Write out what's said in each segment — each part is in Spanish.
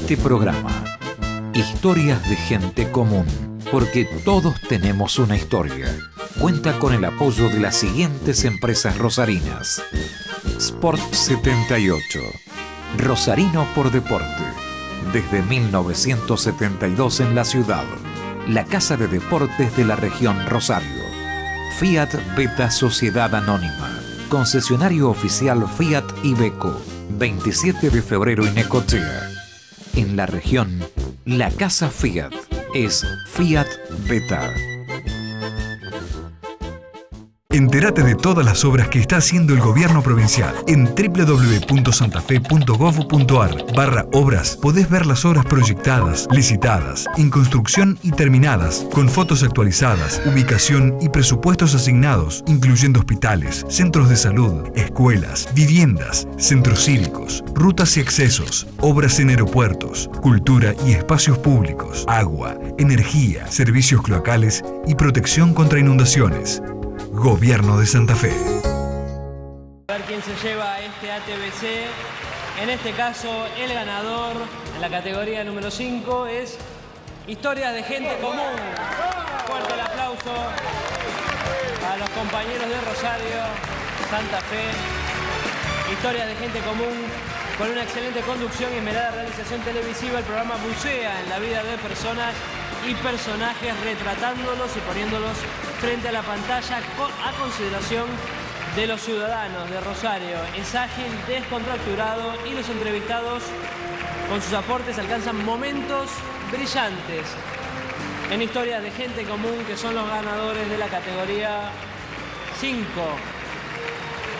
este programa. Historias de gente común, porque todos tenemos una historia. Cuenta con el apoyo de las siguientes empresas rosarinas. Sport 78, Rosarino por Deporte, desde 1972 en la ciudad. La casa de deportes de la región Rosario. Fiat Beta Sociedad Anónima, concesionario oficial Fiat Iveco, 27 de febrero y Necochea. En la región, la casa Fiat es Fiat Beta. Entérate de todas las obras que está haciendo el gobierno provincial. En www.santafe.gov.ar/obras podés ver las obras proyectadas, licitadas, en construcción y terminadas, con fotos actualizadas, ubicación y presupuestos asignados, incluyendo hospitales, centros de salud, escuelas, viviendas, centros cívicos, rutas y accesos, obras en aeropuertos, cultura y espacios públicos, agua, energía, servicios cloacales y protección contra inundaciones. Gobierno de Santa Fe. A ver quién se lleva este ATVC. En este caso, el ganador en la categoría número 5 es Historias de Gente Común. Fuerte el aplauso a los compañeros de Rosario, Santa Fe. Historias de Gente Común, con una excelente conducción y esmerada realización televisiva, el programa bucea en la vida de personas y personajes, retratándolos y poniéndolos frente a la pantalla a consideración de los ciudadanos de Rosario. Es ágil, descontracturado y los entrevistados con sus aportes alcanzan momentos brillantes en Historias de Gente Común, que son los ganadores de la categoría 5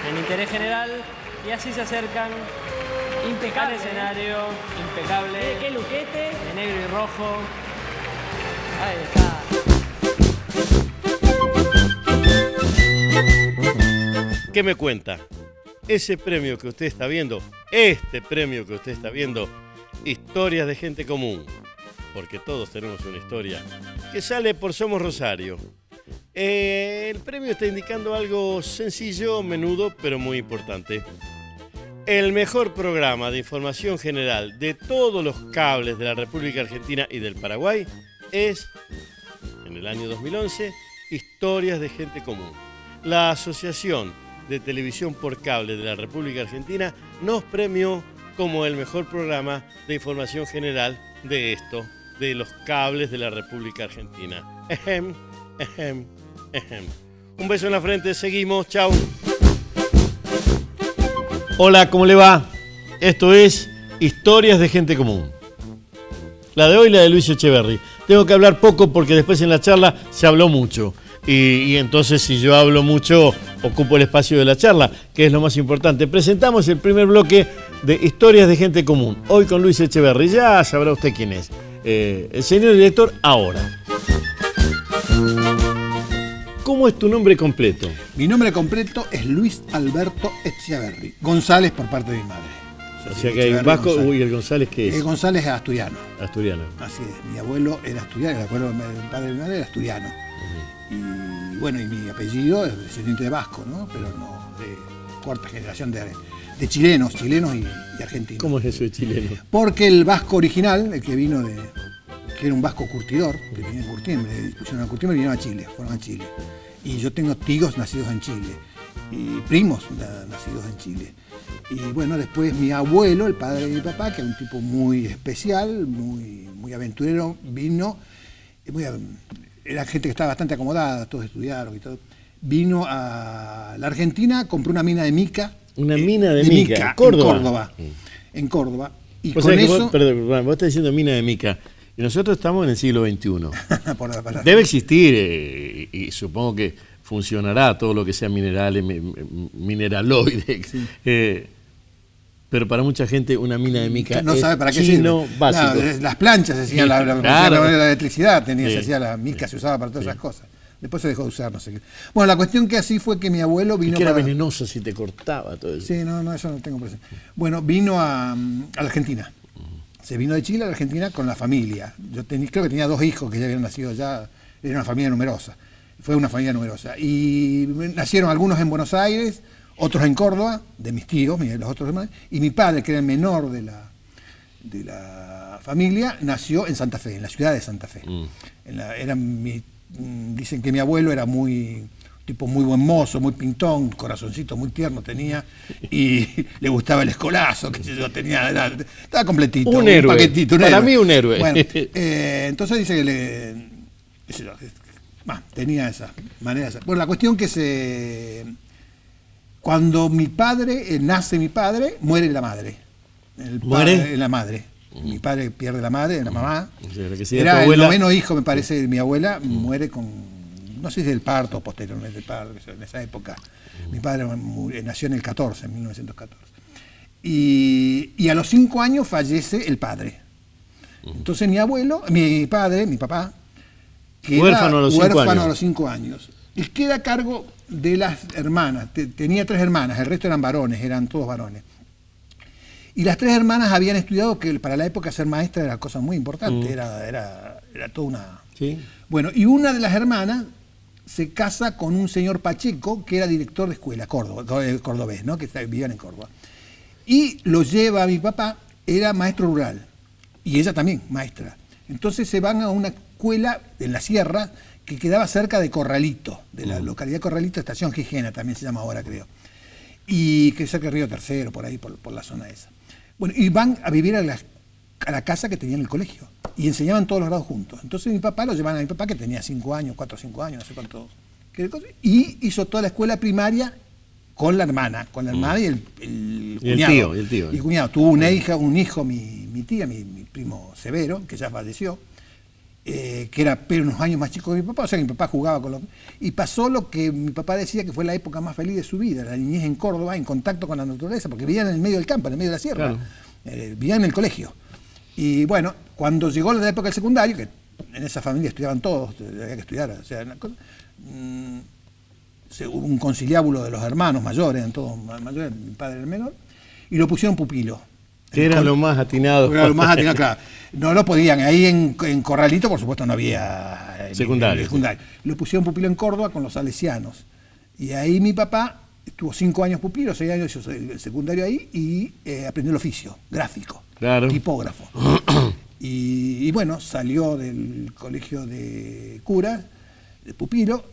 en interés general, y así se acercan impecable al escenario, impecable, qué luquete, de negro y rojo. Ahí está. ¿Qué me cuenta? Ese premio que usted está viendo, este premio que usted está viendo, Historias de Gente Común, porque todos tenemos una historia, que sale por Somos Rosario. El premio está indicando algo sencillo, menudo, pero muy importante. El mejor programa de información general de todos los cables de la República Argentina y del Paraguay es, en el año 2011, Historias de Gente Común. La Asociación de Televisión por Cable de la República Argentina nos premió como el mejor programa de información general de esto, de los cables de la República Argentina. Ejem, ejem, ejem. Un beso en la frente, seguimos, chau. Hola, ¿cómo le va? Esto es Historias de Gente Común. La de hoy, la de Luis Echeverri. Tengo que hablar poco porque después en la charla se habló mucho. Y entonces si yo hablo mucho, ocupo el espacio de la charla, que es lo más importante. Presentamos el primer bloque de Historias de Gente Común. Hoy con Luis Echeverri. Ya sabrá usted quién es. El señor director, ahora. ¿Cómo es tu nombre completo? Mi nombre completo es Luis Alberto Echeverri. González por parte de mi madre. O sea que hay un vasco. Uy, ¿el González qué es? El González es asturiano. Asturiano. Así es. Mi abuelo era asturiano, el abuelo del padre de mi madre era asturiano. Y bueno, y mi apellido es descendiente de vasco, ¿no? Pero no, de cuarta generación de chilenos y argentinos. ¿Cómo es eso de chileno? Porque el vasco original, el que vino que era un vasco curtidor, que venía de Curtiembre, pusieron a Curtiembre y vinieron a Chile, fueron a Chile. Y yo tengo tíos nacidos en Chile, y primos nacidos en Chile. Y bueno, después mi abuelo, el padre de mi papá, que era un tipo muy especial, muy aventurero, vino, era gente que estaba bastante acomodada, todos estudiaron y todo. Vino a la Argentina, compró una mina de mica. Una mina de mica, Córdoba. En Córdoba. Y con eso... Perdón, vos estás diciendo mina de mica. Y nosotros estamos en el siglo XXI. Debe existir, y supongo que funcionará todo lo que sea mineraloide. Sí. Pero para mucha gente una mina de mica no es sabe para qué chino sirve. básico. No, las planchas se hacían, claro. la electricidad, se hacía la mica, sí. Se usaba para todas esas cosas. Después se dejó de usar, no sé qué. Bueno, la cuestión que así fue que mi abuelo vino. Es que era venenoso si te cortaba todo eso. Sí, no, eso no tengo presente. Bueno, vino a la Argentina. Se vino de Chile a la Argentina con la familia. Yo creo que tenía 2 hijos que ya habían nacido allá. Era una familia numerosa. Fue una familia numerosa. Y nacieron algunos en Buenos Aires, otros en Córdoba, de mis tíos, los otros hermanos, y mi padre, que era el menor de de la familia nació en Santa Fe, en la ciudad de Santa Fe. Dicen que mi abuelo era tipo muy buen mozo, muy pintón, corazoncito muy tierno tenía, y le gustaba el escolazo, que yo tenía, estaba completito. Un héroe. Paquetito, Para mí un héroe. Bueno, entonces dice que tenía esas maneras. Bueno, la cuestión que cuando nace mi padre, muere la madre. ¿Muere? La madre. Mi padre pierde la madre, la mamá. Era el noveno hijo, me parece, de mi abuela, muere con... No sé si del parto o posteriormente del parto, en esa época. Mi padre nació en el 14, en 1914. Y a los 5 años fallece el padre. Entonces mi papá, queda huérfano a los 5 años. Y queda a cargo de las hermanas. Tenía 3 hermanas, el resto eran varones, eran todos varones. Y las 3 hermanas habían estudiado que para la época ser maestra era cosa muy importante, era toda una... ¿Sí? Bueno, y una de las hermanas se casa con un señor Pacheco, que era director de escuela, cordobés, ¿no? Que vivían en Córdoba. Y lo lleva a mi papá, era maestro rural, y ella también, maestra. Entonces se van a una escuela en la sierra que quedaba cerca de Corralito, de la localidad de Corralito, estación Gijena también se llama ahora, creo. Y que es cerca de Río Tercero, por ahí, por la zona esa. Bueno, y van a vivir a la casa que tenía en el colegio. Y enseñaban todos los grados juntos. Entonces mi papá lo llevaban a mi papá, que tenía 5 años, 4 o 5 años, no sé cuánto. Y hizo toda la escuela primaria con la hermana y el cuñado. El tío. Y cuñado. Tuvo un hijo, mi tía, mi primo Severo, que ya falleció, que era pero unos años más chico que mi papá. O sea, que mi papá jugaba con los... Y pasó lo que mi papá decía que fue la época más feliz de su vida, la niñez en Córdoba, en contacto con la naturaleza, porque vivían en el medio del campo, en el medio de la sierra. Claro. Vivían en el colegio. Y bueno, cuando llegó la época del secundario, que en esa familia estudiaban todos, había que estudiar, o sea, hubo un conciliábulo de los hermanos mayores, eran todos mayores, mi padre era el menor, y lo pusieron pupilo. Que era lo más atinado. Era lo más atinado, claro. No lo podían, ahí en Corralito, por supuesto, no había secundario. Lo pusieron pupilo en Córdoba con los salesianos. Y ahí mi papá estuvo 5 años pupilo, 6 años hizo el secundario ahí, y aprendió el oficio, gráfico. Claro. Tipógrafo. Y bueno, salió del colegio de curas, de pupilo,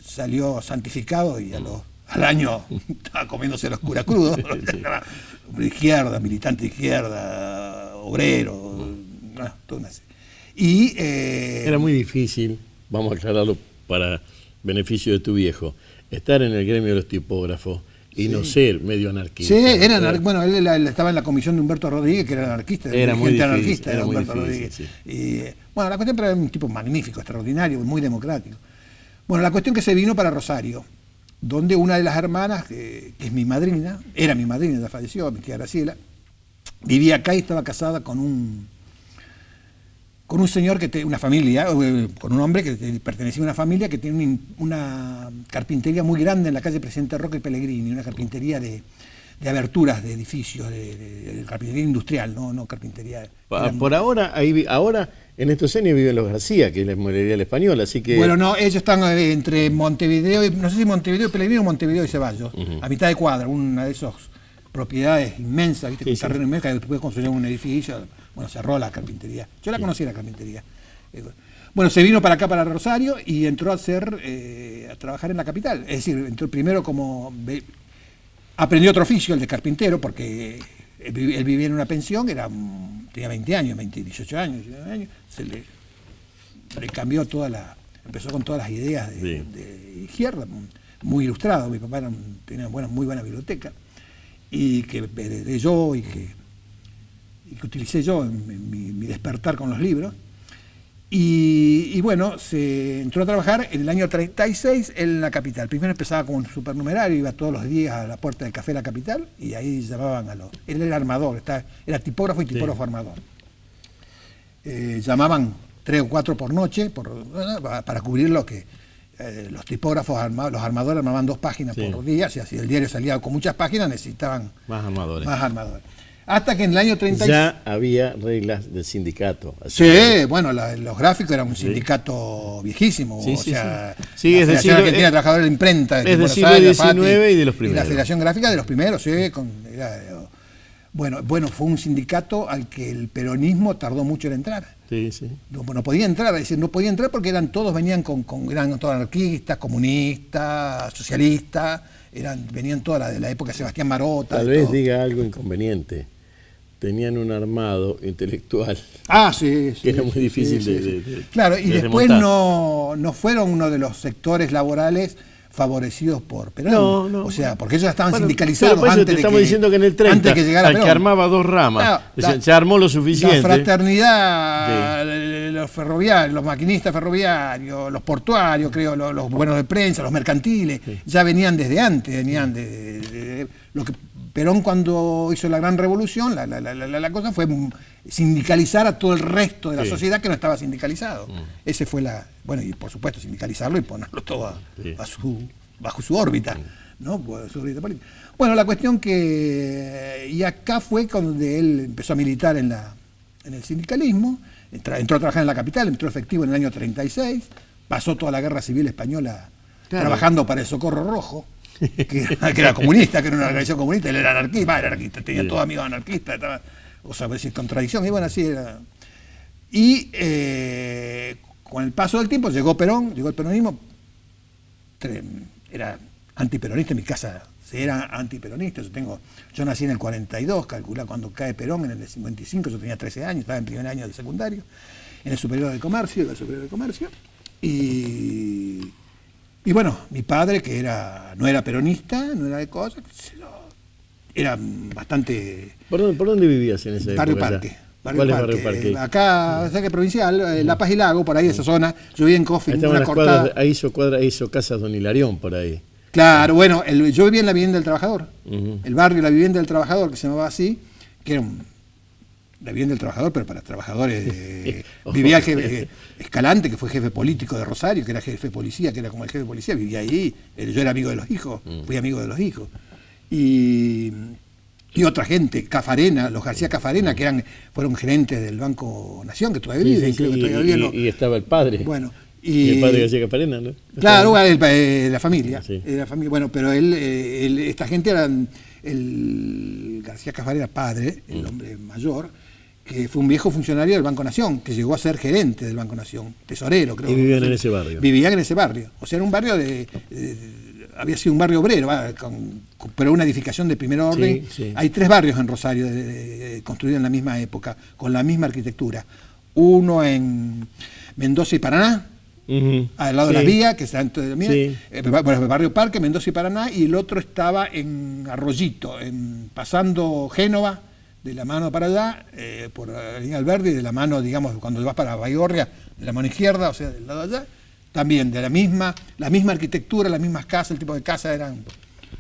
salió santificado y al año estaba comiéndose los curas crudos. De izquierda, militante de izquierda, obrero, todo así. Era muy difícil, vamos a aclararlo para beneficio de tu viejo, estar en el gremio de los tipógrafos y no ser medio anarquista. Sí, era anarquista. Bueno, él estaba en la comisión de Humberto Rodríguez, que era anarquista. Era muy difícil, anarquista, era muy Humberto difícil, Rodríguez. sí. Y, bueno, la cuestión era un tipo magnífico, extraordinario, muy democrático. Bueno, la cuestión que se vino para Rosario, donde una de las hermanas, que es mi madrina, era mi madrina, ya falleció, mi tía Graciela, vivía acá y estaba casada con un señor una familia, con un hombre que pertenecía a una familia que tiene una carpintería muy grande en la calle Presidente Roca y Pellegrini, una carpintería de aberturas de edificios, de carpintería industrial, no carpintería. Por ahora, ahora en estos años viven los García, que es la inmobiliaria del Español, así que... Bueno, no, ellos están entre Montevideo, no sé si Montevideo y Pellegrini o Montevideo y Ceballos, a mitad de cuadra, una de esas propiedades inmensas, ¿viste? Un terreno inmenso que después construyeron un edificio. Bueno, cerró la carpintería. Yo la conocí, la carpintería. Bueno, se vino para acá, para Rosario, y entró a trabajar en la capital. Es decir, entró primero aprendió otro oficio, el de carpintero, porque él vivía en una pensión, tenía 20 años, 18 años, 19 años, le cambió empezó con todas las ideas de izquierda, muy ilustrado. Mi papá tenía muy buena biblioteca, y que heredé yo y que utilicé yo en mi despertar con los libros. Y bueno, se entró a trabajar en el año 36 en la capital. Primero empezaba como un supernumerario, iba todos los días a la puerta del café de la capital, y ahí llamaban él era armador, era tipógrafo y tipógrafo armador. Llamaban 3 o 4 por noche para cubrir lo que los tipógrafos, los armadores armaban 2 páginas por día, si el diario salía con muchas páginas necesitaban más armadores. Hasta que en el año 36... Ya había reglas del sindicato. Sí, bueno, los gráficos eran un sindicato viejísimo. Sí, la es Federación Argentina de Trabajadores de la Imprenta. Es del siglo XIX y de los primeros. Y la Federación Gráfica de los primeros, sí. Bueno, fue un sindicato al que el peronismo tardó mucho en entrar. Sí, sí. No podía entrar, es decir, no podía entrar porque venían eran todos anarquistas, comunistas, socialistas, venían todas de la época de Sebastián Marota. Tal vez diga algo inconveniente. Tenían un armado intelectual. Sí. Que era muy difícil de claro, y de después remontar. no fueron uno de los sectores laborales favorecidos por Perón. No. O sea, porque ellos ya estaban sindicalizados pero antes te estamos diciendo que en el 30, antes que llegara al Perón. que armaba dos ramas, Claro, se armó lo suficiente. La fraternidad, los ferroviarios, los maquinistas ferroviarios, los portuarios, creo, los buenos de prensa, los mercantiles, ya venían desde antes, venían de lo que Perón, cuando hizo la gran revolución, la cosa fue sindicalizar a todo el resto de la sociedad que no estaba sindicalizado. Ese fue y por supuesto sindicalizarlo y ponerlo todo bajo su órbita, ¿no? Su órbita política. Bueno, la cuestión y acá fue cuando él empezó a militar en el sindicalismo, entró a trabajar en la capital, entró efectivo en el año 36, pasó toda la guerra civil española trabajando para el Socorro Rojo, que era comunista, que era una organización comunista, él era anarquista, tenía todos amigos anarquistas, sin contradicción, y bueno, así era. Y con el paso del tiempo llegó el peronismo, era antiperonista, en mi casa era antiperonista, yo nací en el 42, calcula cuando cae Perón, en el 55, yo tenía 13 años, estaba en primer año del secundario, en el superior de comercio, y bueno, mi padre, que no era peronista, no era de cosas, era bastante... ¿Por dónde vivías en ese Barrio época? Parque. ¿Cuál es Barrio Parque? Acá, cerca provincial, La Paz y Lago, por ahí esa zona. Yo vivía en Coffin, una cortada. Ahí hizo casas Don Hilarión, por ahí. Claro, bueno, yo vivía en la Vivienda del Trabajador. El barrio La Vivienda del Trabajador, que se llamaba así, que era la Vivienda del Trabajador, pero para trabajadores. Vivía Escalante, que fue jefe político de Rosario, que era jefe de policía, que era como el jefe de policía, vivía ahí. Yo era amigo de los hijos, fui amigo de los hijos. Y otra gente, Cafarena, los García Cafarena, que fueron gerentes del Banco Nación, que todavía viven. Y estaba el padre. Bueno, y el padre García Cafarena, ¿no? Claro, la familia. Sí. Bueno, pero esta gente eran el García Cafarena padre, el hombre mayor, que fue un viejo funcionario del Banco Nación, que llegó a ser gerente del Banco Nación, tesorero, creo. Y vivían en ese barrio. Vivían en ese barrio. O sea, era un barrio había sido un barrio obrero, pero una edificación de primer orden. Sí. Hay 3 barrios en Rosario construidos en la misma época, con la misma arquitectura. Uno en Mendoza y Paraná, al lado de las vías, que está dentro de la mía. El barrio Parque, Mendoza y Paraná, y el otro estaba en Arroyito, pasando Génova, de la mano para allá, por la línea Alberdi, de la mano, digamos, cuando vas para Baigorria, de la mano izquierda, o sea, del lado de allá. También de la misma arquitectura, las mismas casas, el tipo de casa eran...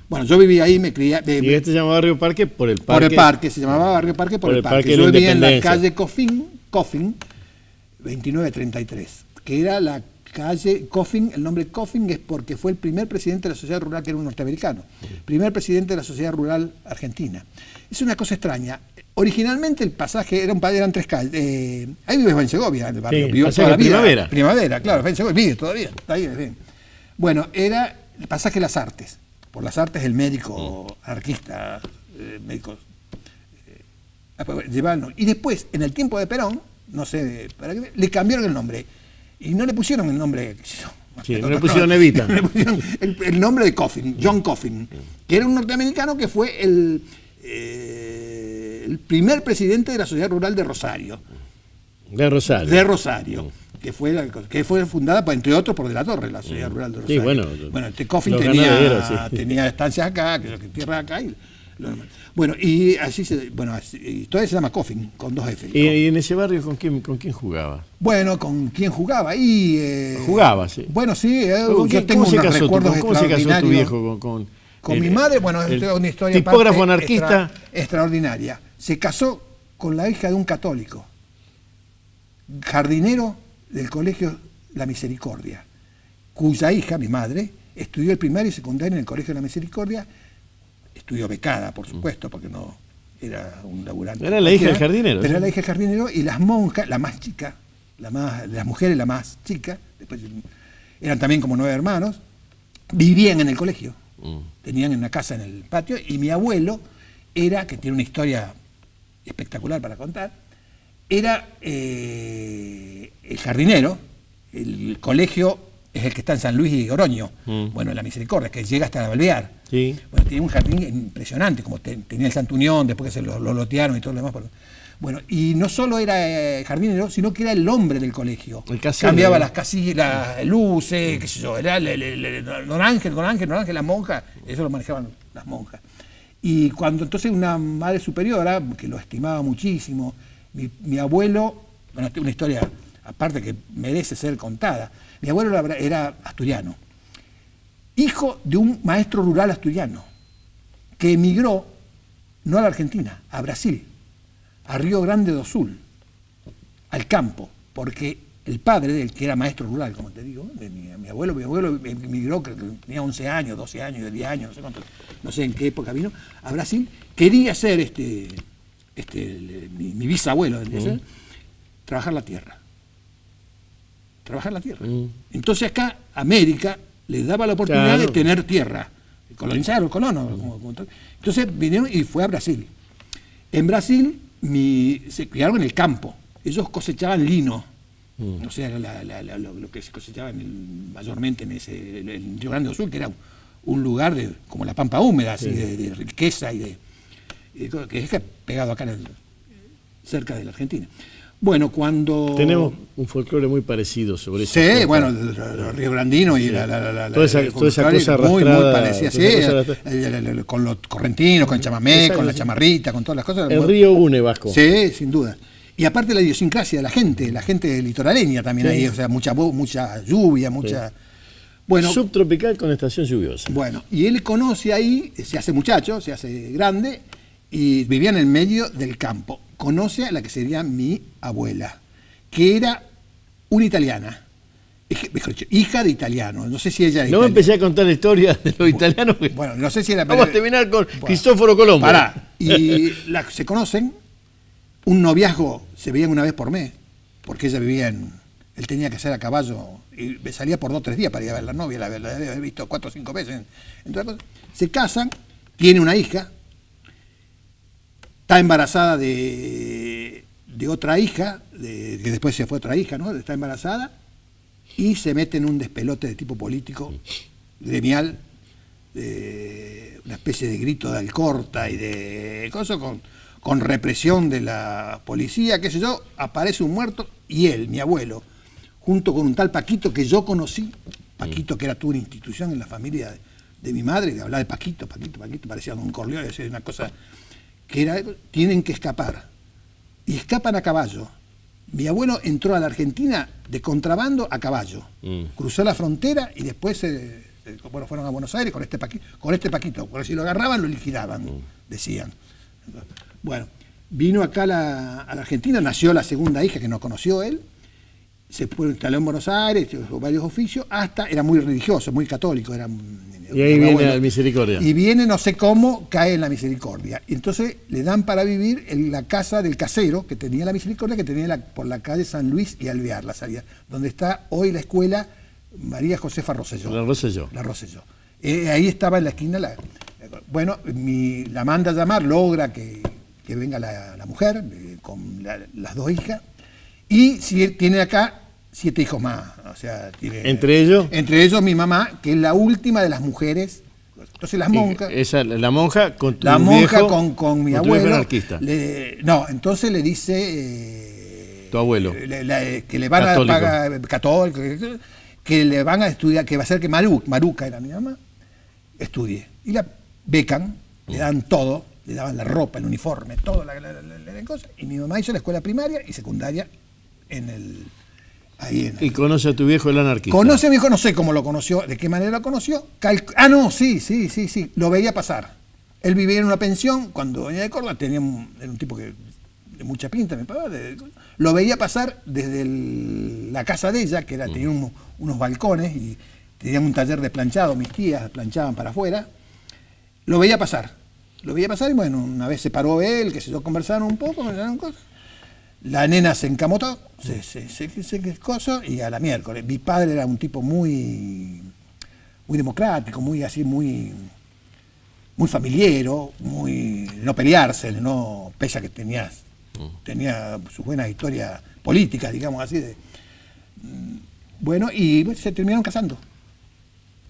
Bueno, yo vivía ahí, me crié... ¿Y este se llamaba Barrio Parque por el parque? Por el parque, se llamaba Barrio Parque por el parque. Yo vivía en la calle Coffin, 2933, que era la calle Coffin. El nombre Coffin es porque fue el primer presidente de la sociedad rural, que era un norteamericano, primer presidente de la sociedad rural argentina. Es una cosa extraña. Originalmente el pasaje eran 3 calles. Ahí vive en Segovia, en el barrio. Vivió toda la vida. Primavera, claro, en Segovia, vive todavía. Está ahí, bien. Bueno, era el pasaje Las Artes. Por Las Artes, el médico anarquista, médico. Y después, en el tiempo de Perón, no sé para qué, le cambiaron el nombre. Y no le pusieron el nombre. No le pusieron Evita. Le pusieron el nombre de Coffin, John Coffin, que era un norteamericano que fue el primer presidente de la Sociedad Rural de Rosario. De Rosario. Que fue fundada, entre otros, por De la Torre, la Sociedad Rural de Rosario. Sí, bueno, Coffin tenía estancias acá, tierra acá. Y así y todavía se llama Coffin, con 2 F. ¿Y en ese barrio con quién jugaba? Bueno, ¿con quién jugaba? Jugaba, sí. Bueno, sí, yo tengo unos recuerdos ¿Cómo se casó tu viejo con mi madre? Bueno, es una historia tipógrafo anarquista extraordinaria. Se casó con la hija de un católico, jardinero del colegio La Misericordia, cuya hija, mi madre, estudió el primario y secundario en el colegio La Misericordia. Estudió becada, por supuesto, porque no era un laburante. Era la hija del jardinero. Pero era la hija del jardinero, y las monjas, la más chica, las mujeres, la más chica, después eran también como 9 hermanos, vivían en el colegio. Tenían una casa en el patio, y mi abuelo que tiene una historia espectacular para contar, era el jardinero. El colegio es el que está en San Luis y Oroño, bueno, la Misericordia, que llega hasta Balbear. Sí. Bueno, tenía un jardín impresionante, como tenía el Santa Unión, después que se lo lotearon y todo lo demás. Bueno, y no solo era jardinero, sino que era el hombre del colegio. El casero, cambiaba ¿no? las casillas, las luces, qué sé yo, era don Ángel, las monjas, eso lo manejaban las monjas. Y cuando entonces una madre superiora, que lo estimaba muchísimo, mi abuelo, bueno, una historia aparte que merece ser contada, mi abuelo era asturiano, hijo de un maestro rural asturiano, que emigró, no a la Argentina, a Brasil, a Río Grande do Sul, al campo, porque el padre del que era maestro rural, como te digo, de mi abuelo emigró, creo que tenía 11 años, 12 años, 10 años, no sé cuánto, no sé en qué época vino, a Brasil, quería ser mi bisabuelo, trabajar la tierra. Entonces acá, América, les daba la oportunidad de tener tierra, colonizar o colonos. Entonces vinieron y fue a Brasil. En Brasil se criaron en el campo, ellos cosechaban lino, o sea, lo que se cosechaba mayormente en el Río Grande do Sul, que era un lugar como la pampa húmeda, así, de riqueza y que es pegado acá cerca de la Argentina. Bueno, cuando... Tenemos un folclore muy parecido sobre eso. Sí, bueno, el río Grandino y toda esa cosa arrastrada. Muy parecida, sí, con los correntinos, con el chamamé, con la chamarrita, con todas las cosas. El río une vasco. Sí, sin duda. Y aparte la idiosincrasia de la gente litoraleña también ahí, o sea, mucha lluvia, mucha... Bueno, subtropical con estación lluviosa. Bueno, y él conoce ahí, se hace muchacho, se hace grande, y vivía en el medio del campo. Conoce a la que sería mi abuela, que era una italiana, mejor dicho, hija de italiano. No sé si ella era No me empecé a contar la historia de los italianos. Bueno, no sé si era... Vamos a terminar con Cristóforo Colombo. Pará. Y se conocen, un noviazgo se veían una vez por mes, porque ella vivía él tenía que ser a caballo, y salía por 2 o 3 días para ir a ver a la novia, la había visto 4 o 5 veces. Entonces, se casan, tiene una hija, está embarazada de otra hija, que después se fue otra hija, ¿no? Está embarazada y se mete en un despelote de tipo político, gremial, de una especie de grito de Alcorta y de cosas con represión de la policía, qué sé yo, aparece un muerto y él, mi abuelo, junto con un tal Paquito que yo conocí, Paquito que era toda una institución en la familia de mi madre, que hablaba de Paquito, parecía Don Corleone, es una cosa... tienen que escapar. Y escapan a caballo. Mi abuelo entró a la Argentina de contrabando a caballo. Cruzó la frontera y después fueron a Buenos Aires con este Paquito. Porque si lo agarraban, lo liquidaban, decían. Bueno, vino acá a la Argentina, nació la segunda hija que no conoció él, se instaló en Buenos Aires, hizo varios oficios, era muy religioso, muy católico, y ahí viene la Misericordia. Y viene, no sé cómo, cae en la Misericordia. Y entonces le dan para vivir en la casa del casero que tenía la Misericordia, que tenía por la calle San Luis y Alvear, la salida, donde está hoy la escuela María Josefa Rosselló. La Rosselló. Ahí estaba en la esquina. Bueno, la manda a llamar, logra que venga la mujer con las 2 hijas. Y tiene acá 7 hijos más, o sea, ¿Entre ellos mi mamá, que es la última de las mujeres. Entonces las monjas... La monja con tu viejo, con mi abuelo. Anarquista. Entonces le dice... Tu abuelo. Que le van a pagar... Católico. Que le van a estudiar, que va a ser que Maruca era mi mamá, estudie. Y la becan, le dan todo, le daban la ropa, el uniforme, todo la cosa. Y mi mamá hizo la escuela primaria y secundaria y conoce a tu viejo el anarquista. Conoce a mi viejo, no sé cómo lo conoció, de qué manera lo conoció. Sí, lo veía pasar. Él vivía en una pensión, cuando venía de Córdoba, era un tipo de mucha pinta, mi papá. Lo veía pasar desde la casa de ella, que tenía unos balcones y tenían un taller de planchado, mis tías planchaban para afuera. Lo veía pasar y bueno, una vez se paró él, que se conversaron un poco, cosas. La nena se encamotó, se cosó y a la miércoles. Mi padre era un tipo muy democrático, muy así, muy muy familiero, muy no pelearse, no, pese a que tenía sus buenas historias políticas, digamos así. Bueno, y bueno, se terminaron casando.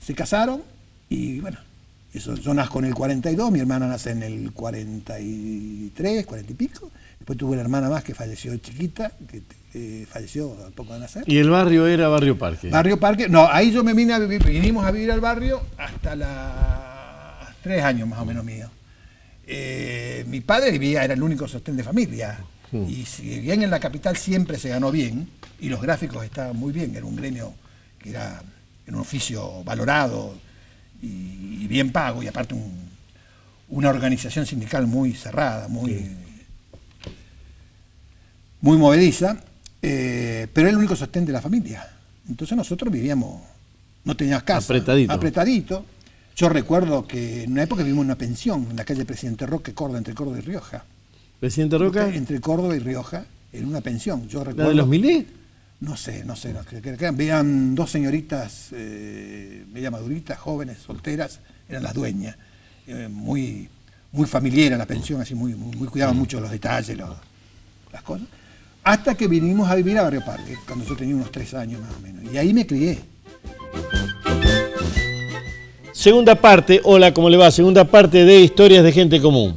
Se casaron y bueno, eso, yo nazco en el 42, mi hermana nace en el 43, 40 y pico. Después tuve una hermana más que falleció chiquita, que falleció al poco de nacer. ¿Y el barrio era Barrio Parque? Barrio Parque, no, ahí yo me vine a vivir, vinimos a vivir al barrio hasta los 3 años más o menos mío. Mi padre vivía, era el único sostén de familia. Y si bien en la capital siempre se ganó bien, y los gráficos estaban muy bien, era un gremio que era un oficio valorado y bien pago, y aparte una organización sindical muy cerrada, muy movediza, pero era el único sostén de la familia. Entonces nosotros vivíamos, no teníamos casa, apretadito. Yo recuerdo que en una época vivimos en una pensión en la calle Presidente Roque, Córdoba, entre Córdoba y Rioja. ¿Presidente Roca? Entre Córdoba y Rioja, en una pensión. Yo recuerdo, ¿La de los Millet? No sé, veían 2 señoritas media maduritas, jóvenes, solteras, eran las dueñas. Muy familiar la pensión, así muy cuidaban mucho los detalles, las cosas. Hasta que vinimos a vivir a Barrio Parque, cuando yo tenía unos 3 años más o menos. Y ahí me crié. Segunda parte, hola, ¿cómo le va? Segunda parte de Historias de Gente Común.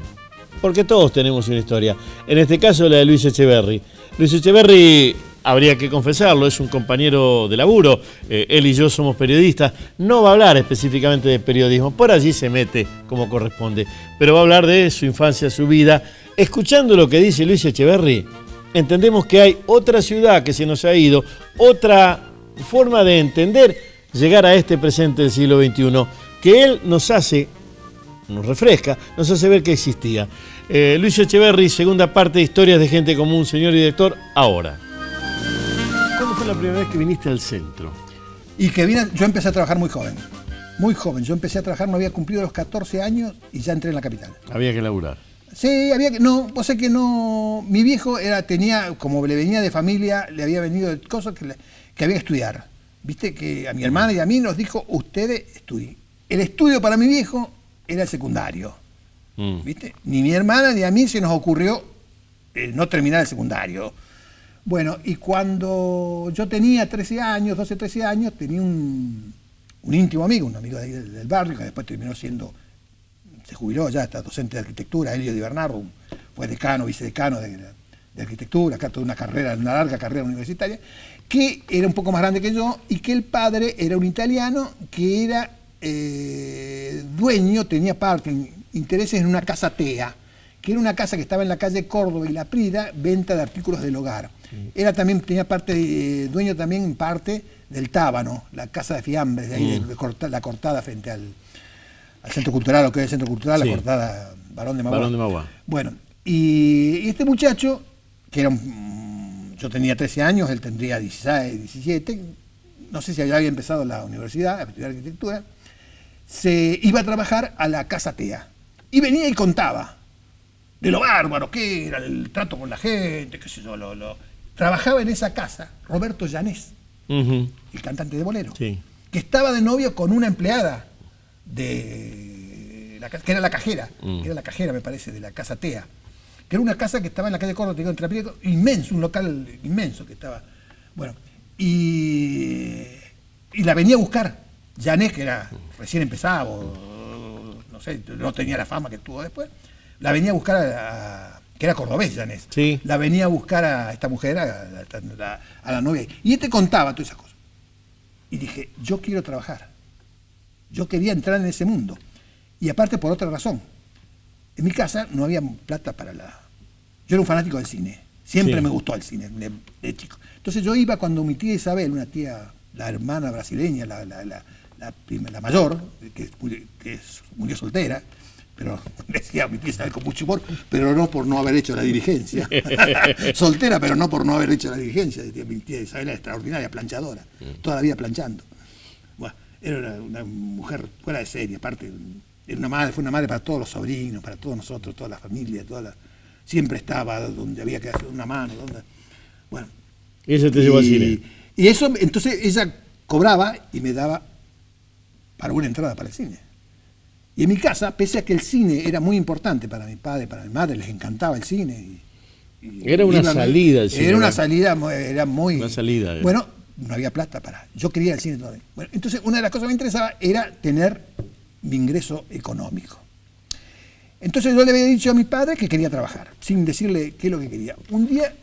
Porque todos tenemos una historia. En este caso la de Luis Echeverri. Luis Echeverri, habría que confesarlo, es un compañero de laburo. Él y yo somos periodistas. No va a hablar específicamente de periodismo, por allí se mete como corresponde. Pero va a hablar de su infancia, su vida. Escuchando lo que dice Luis Echeverri, entendemos que hay otra ciudad que se nos ha ido, otra forma de entender llegar a este presente del siglo XXI, que él nos refresca, nos hace ver que existía. Luis Echeverri, segunda parte de Historias de Gente Común, señor director, ahora. ¿Cuándo fue la primera vez que viniste al centro? Y que vine, yo empecé a trabajar muy joven. Yo empecé a trabajar, no había cumplido los 14 años y ya entré en la capital. Había que laburar. Sí, había que, no, vos sé que no, mi viejo tenía, como le venía de familia, le había venido de cosas que había que estudiar. Viste que a mi hermana y a mí nos dijo, ustedes estudien. El estudio para mi viejo era el secundario, ¿viste? Ni mi hermana ni a mí se nos ocurrió no terminar el secundario. Bueno, y cuando yo tenía 13 años, 12, 13 años, tenía un íntimo amigo, un amigo de ahí del barrio, que después terminó siendo, se jubiló ya, está docente de arquitectura, Elio Di Bernardo, fue decano, vicedecano de arquitectura, acá toda una larga carrera universitaria, que era un poco más grande que yo, y que el padre era un italiano que era dueño, tenía intereses en una casa TEA, que era una casa que estaba en la calle Córdoba y La Prida, venta de artículos del hogar. Era también, tenía dueño también en parte del Tábano, la casa de fiambres, de ahí la cortada frente al Centro Cultural, lo que es el Centro Cultural, la cortada Barón de Magua. Bueno, y este muchacho, que era yo tenía 13 años, él tendría 16, 17, no sé si ya había empezado la universidad, a estudiar arquitectura, se iba a trabajar a la casa TEA. Y venía y contaba de lo bárbaro que era el trato con la gente, qué sé yo, Trabajaba en esa casa Roberto Llanés, el cantante de bolero, que estaba de novio con una empleada que era la cajera, me parece, de la casa TEA, que era una casa que estaba en la calle Córdoba, entre la Prida, inmenso, un local inmenso que estaba. Bueno, y la venía a buscar Llanés, que era recién empezaba, no sé, no tenía la fama que tuvo después, la venía a buscar que era cordobés Llanés, la venía a buscar a esta mujer, a la novia, y contaba todas esas cosas. Y dije, yo quiero trabajar, yo quería entrar en ese mundo, y aparte por otra razón, en mi casa no había plata para yo era un fanático del cine, siempre me gustó el cine, de chico. Entonces yo iba cuando mi tía Isabel, una tía, la hermana brasileña, la mayor, que murió soltera, pero decía mi tía Isabel con mucho humor, pero no por no haber hecho la diligencia. Soltera, pero no por no haber hecho la diligencia. Mi tía Isabel era extraordinaria, planchadora, todavía planchando. Bueno, era una mujer fuera de serie, aparte, fue una madre para todos los sobrinos, para todos nosotros, toda la familia, siempre estaba donde había que hacer una mano. Bueno. Y ella te llevó al cine. Y eso, entonces ella cobraba y me daba para una entrada para el cine. Y en mi casa, pese a que el cine era muy importante para mi padre, para mi madre, les encantaba el cine. Era una salida el cine. Era una salida, era muy... Una salida. Bueno, no había plata para... Yo quería el cine todavía. Bueno, entonces, una de las cosas que me interesaba era tener mi ingreso económico. Entonces yo le había dicho a mi padre que quería trabajar, sin decirle qué es lo que quería. Un día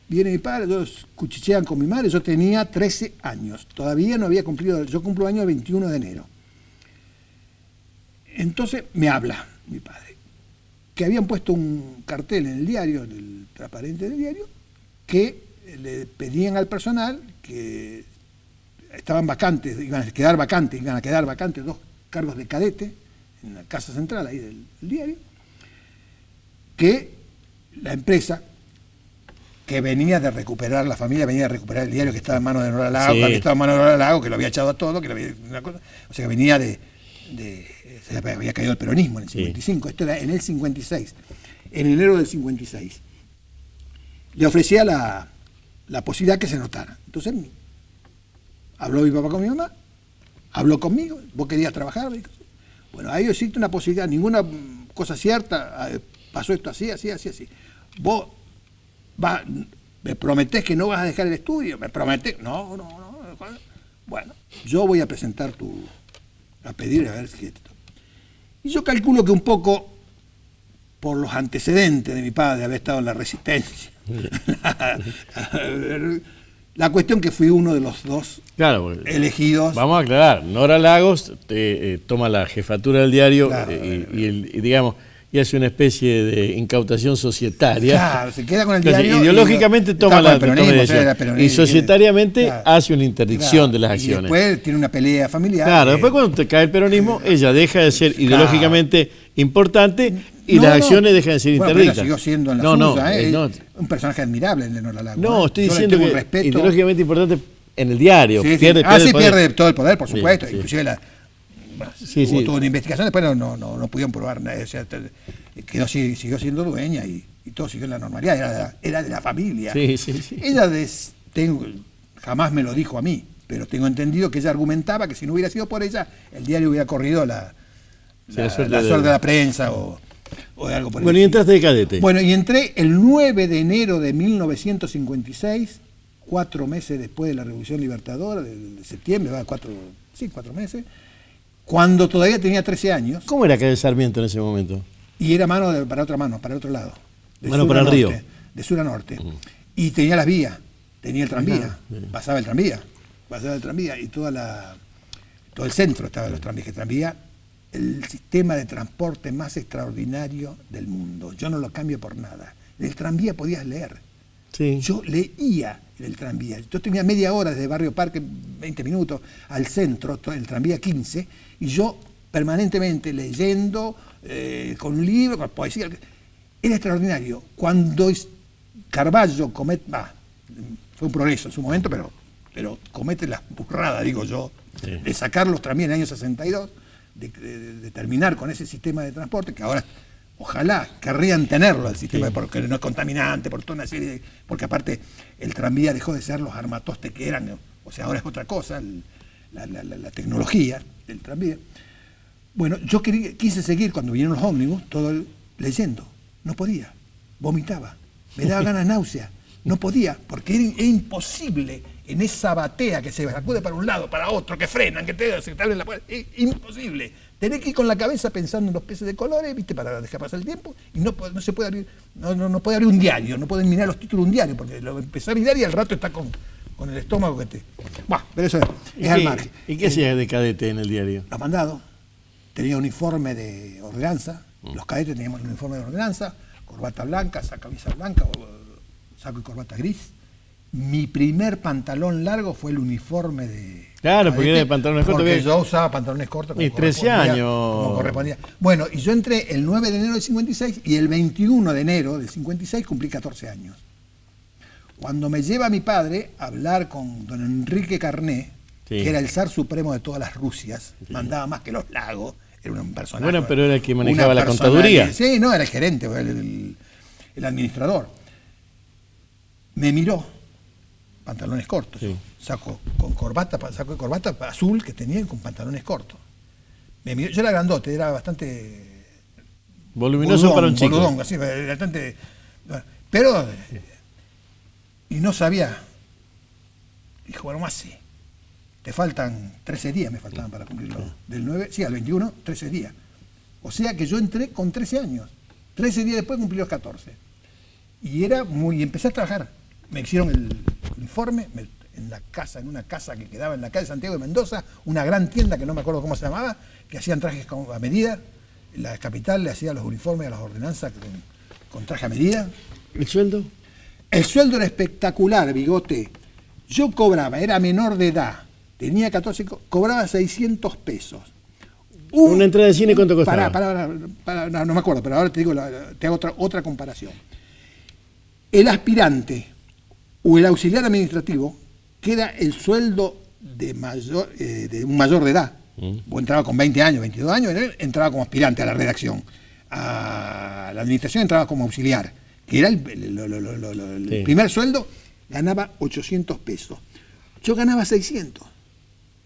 viene mi padre, ellos cuchichean con mi madre, yo tenía 13 años, todavía no había cumplido, yo cumplo año el 21 de enero. Entonces me habla mi padre, que habían puesto un cartel en el diario, en el transparente del diario, que le pedían al personal que estaban vacantes, iban a quedar vacantes 2 cargos de cadete en la casa central ahí del diario, que la empresa que venía de recuperar, la familia venía de recuperar el diario que estaba en manos de Nora Lago, que estaba en manos de Nora Lago, que lo había echado a todo, que lo había, una cosa, o sea que venía se había caído el peronismo en el 55, esto era en el 56, en enero del 56. Le ofrecía la posibilidad que se notara. Entonces habló mi papá con mi mamá, habló conmigo, vos querías trabajar. Bueno, ahí existe una posibilidad, ninguna cosa cierta, pasó esto así. Vos me prometés que no vas a dejar el estudio, me prometés, no. Bueno, yo voy a presentar a pedir a ver si esto. Y yo calculo que un poco por los antecedentes de mi padre, de haber estado en la resistencia, la cuestión que fui uno de los 2 elegidos. Vamos a aclarar, Nora Lagos toma la jefatura del diario y hace una especie de incautación societaria. Claro, se queda con el diario. Ideológicamente toma la decisión. Y societariamente hace una interdicción de las acciones. Y después tiene una pelea familiar. Claro, después cuando te cae el peronismo, ella deja de ser ideológicamente importante y las acciones dejan de ser interdictas. Pero siguió siendo en la suya, un personaje admirable el de Nora Lago. No, estoy diciendo que ideológicamente importante en el diario. Pierde todo el poder, por supuesto. Inclusive hubo toda una investigación, después no pudieron probar nada. O sea, siguió siendo dueña y todo siguió en la normalidad. Era de la familia. Ella jamás me lo dijo a mí, pero tengo entendido que ella argumentaba que si no hubiera sido por ella, el diario hubiera corrido la suerte de la prensa o de algo por el estilo. Bueno, y entraste de cadete. Bueno, y entré el 9 de enero de 1956, 4 meses después de la Revolución Libertadora, de septiembre, 4 meses, cuando todavía tenía 13 años. ¿Cómo era calle Sarmiento en ese momento? Y era para el otro lado. Mano para el río. De sur a norte. Y tenía las vías, tenía el tranvía, pasaba el tranvía y todo el centro estaba los tranvías. El tranvía, el sistema de transporte más extraordinario del mundo. Yo no lo cambio por nada. En el tranvía podías leer. Sí. Yo leía en el tranvía. Yo tenía media hora desde Barrio Parque, 20 minutos, al centro, el tranvía 15, y yo permanentemente leyendo, con un libro, con poesía. Era extraordinario. Cuando Carballo fue un progreso en su momento, pero comete la burrada, digo yo, de sacar los tranvías en el año 62, de terminar con ese sistema de transporte, que ahora ojalá querrían tenerlo, el sistema, porque no es contaminante, por toda una serie porque aparte el tranvía dejó de ser los armatostes que eran, o sea, ahora es otra cosa, la tecnología del tranvía. Bueno, yo quise seguir cuando vinieron los ómnibus, todo leyendo, no podía, vomitaba, me daba ganas de náusea, no podía, porque era imposible en esa batea que se sacude para un lado, para otro, que frenan, que te abren la puerta, es imposible. Tenés que ir con la cabeza pensando en los peces de colores, ¿viste? Para dejar pasar el tiempo, y no se puede abrir, no puede abrir un diario, no pueden mirar los títulos de un diario, porque lo empezás a mirar y al rato está con el estómago que te... Bueno, pero eso es al margen. ¿Y qué hacía de cadete en el diario? Los mandados, tenía uniforme de ordenanza, los cadetes teníamos el uniforme de ordenanza, corbata blanca, camisa blanca, saco y corbata gris. Mi primer pantalón largo fue el uniforme de... Claro, porque era de pantalones cortos. Porque yo usaba pantalones cortos. Y 13 años. Como correspondía. Bueno, y yo entré el 9 de enero del 56 y el 21 de enero del 56 cumplí 14 años. Cuando me lleva mi padre a hablar con don Enrique Carné, que era el zar supremo de todas las Rusias, mandaba más que los Lagos, era un personaje. Bueno, pero era el que manejaba la contaduría. Sí, no, era el gerente, el administrador. Me miró, pantalones cortos, saco de corbata azul que tenía con pantalones cortos. Yo era grandote, era bastante... Voluminoso para un chico. Boludón, así, bastante... Pero... y no sabía. Dijo, bueno, más sí. Te faltan 13 días, me faltaban para cumplirlo. Del 9, sí, al 21, 13 días. O sea que yo entré con 13 años. 13 días después cumplí los 14. Y empecé a trabajar. Me hicieron el informe en una casa que quedaba en la calle Santiago de Mendoza, una gran tienda que no me acuerdo cómo se llamaba, que hacían trajes a medida. La capital le hacía los uniformes a las ordenanzas con traje a medida. ¿El sueldo? El sueldo era espectacular, Bigote. Yo cobraba, era menor de edad, tenía 14, cobraba 600 pesos. ¿Una entrada de cine cuánto costaba? No me acuerdo, pero ahora te digo, te hago otra comparación. El aspirante o el auxiliar administrativo, que era el sueldo de un mayor de edad, o entraba con 20 años, 22 años, entraba como aspirante a la redacción. A la administración entraba como auxiliar, que era el primer sueldo, ganaba 800 pesos. Yo ganaba 600,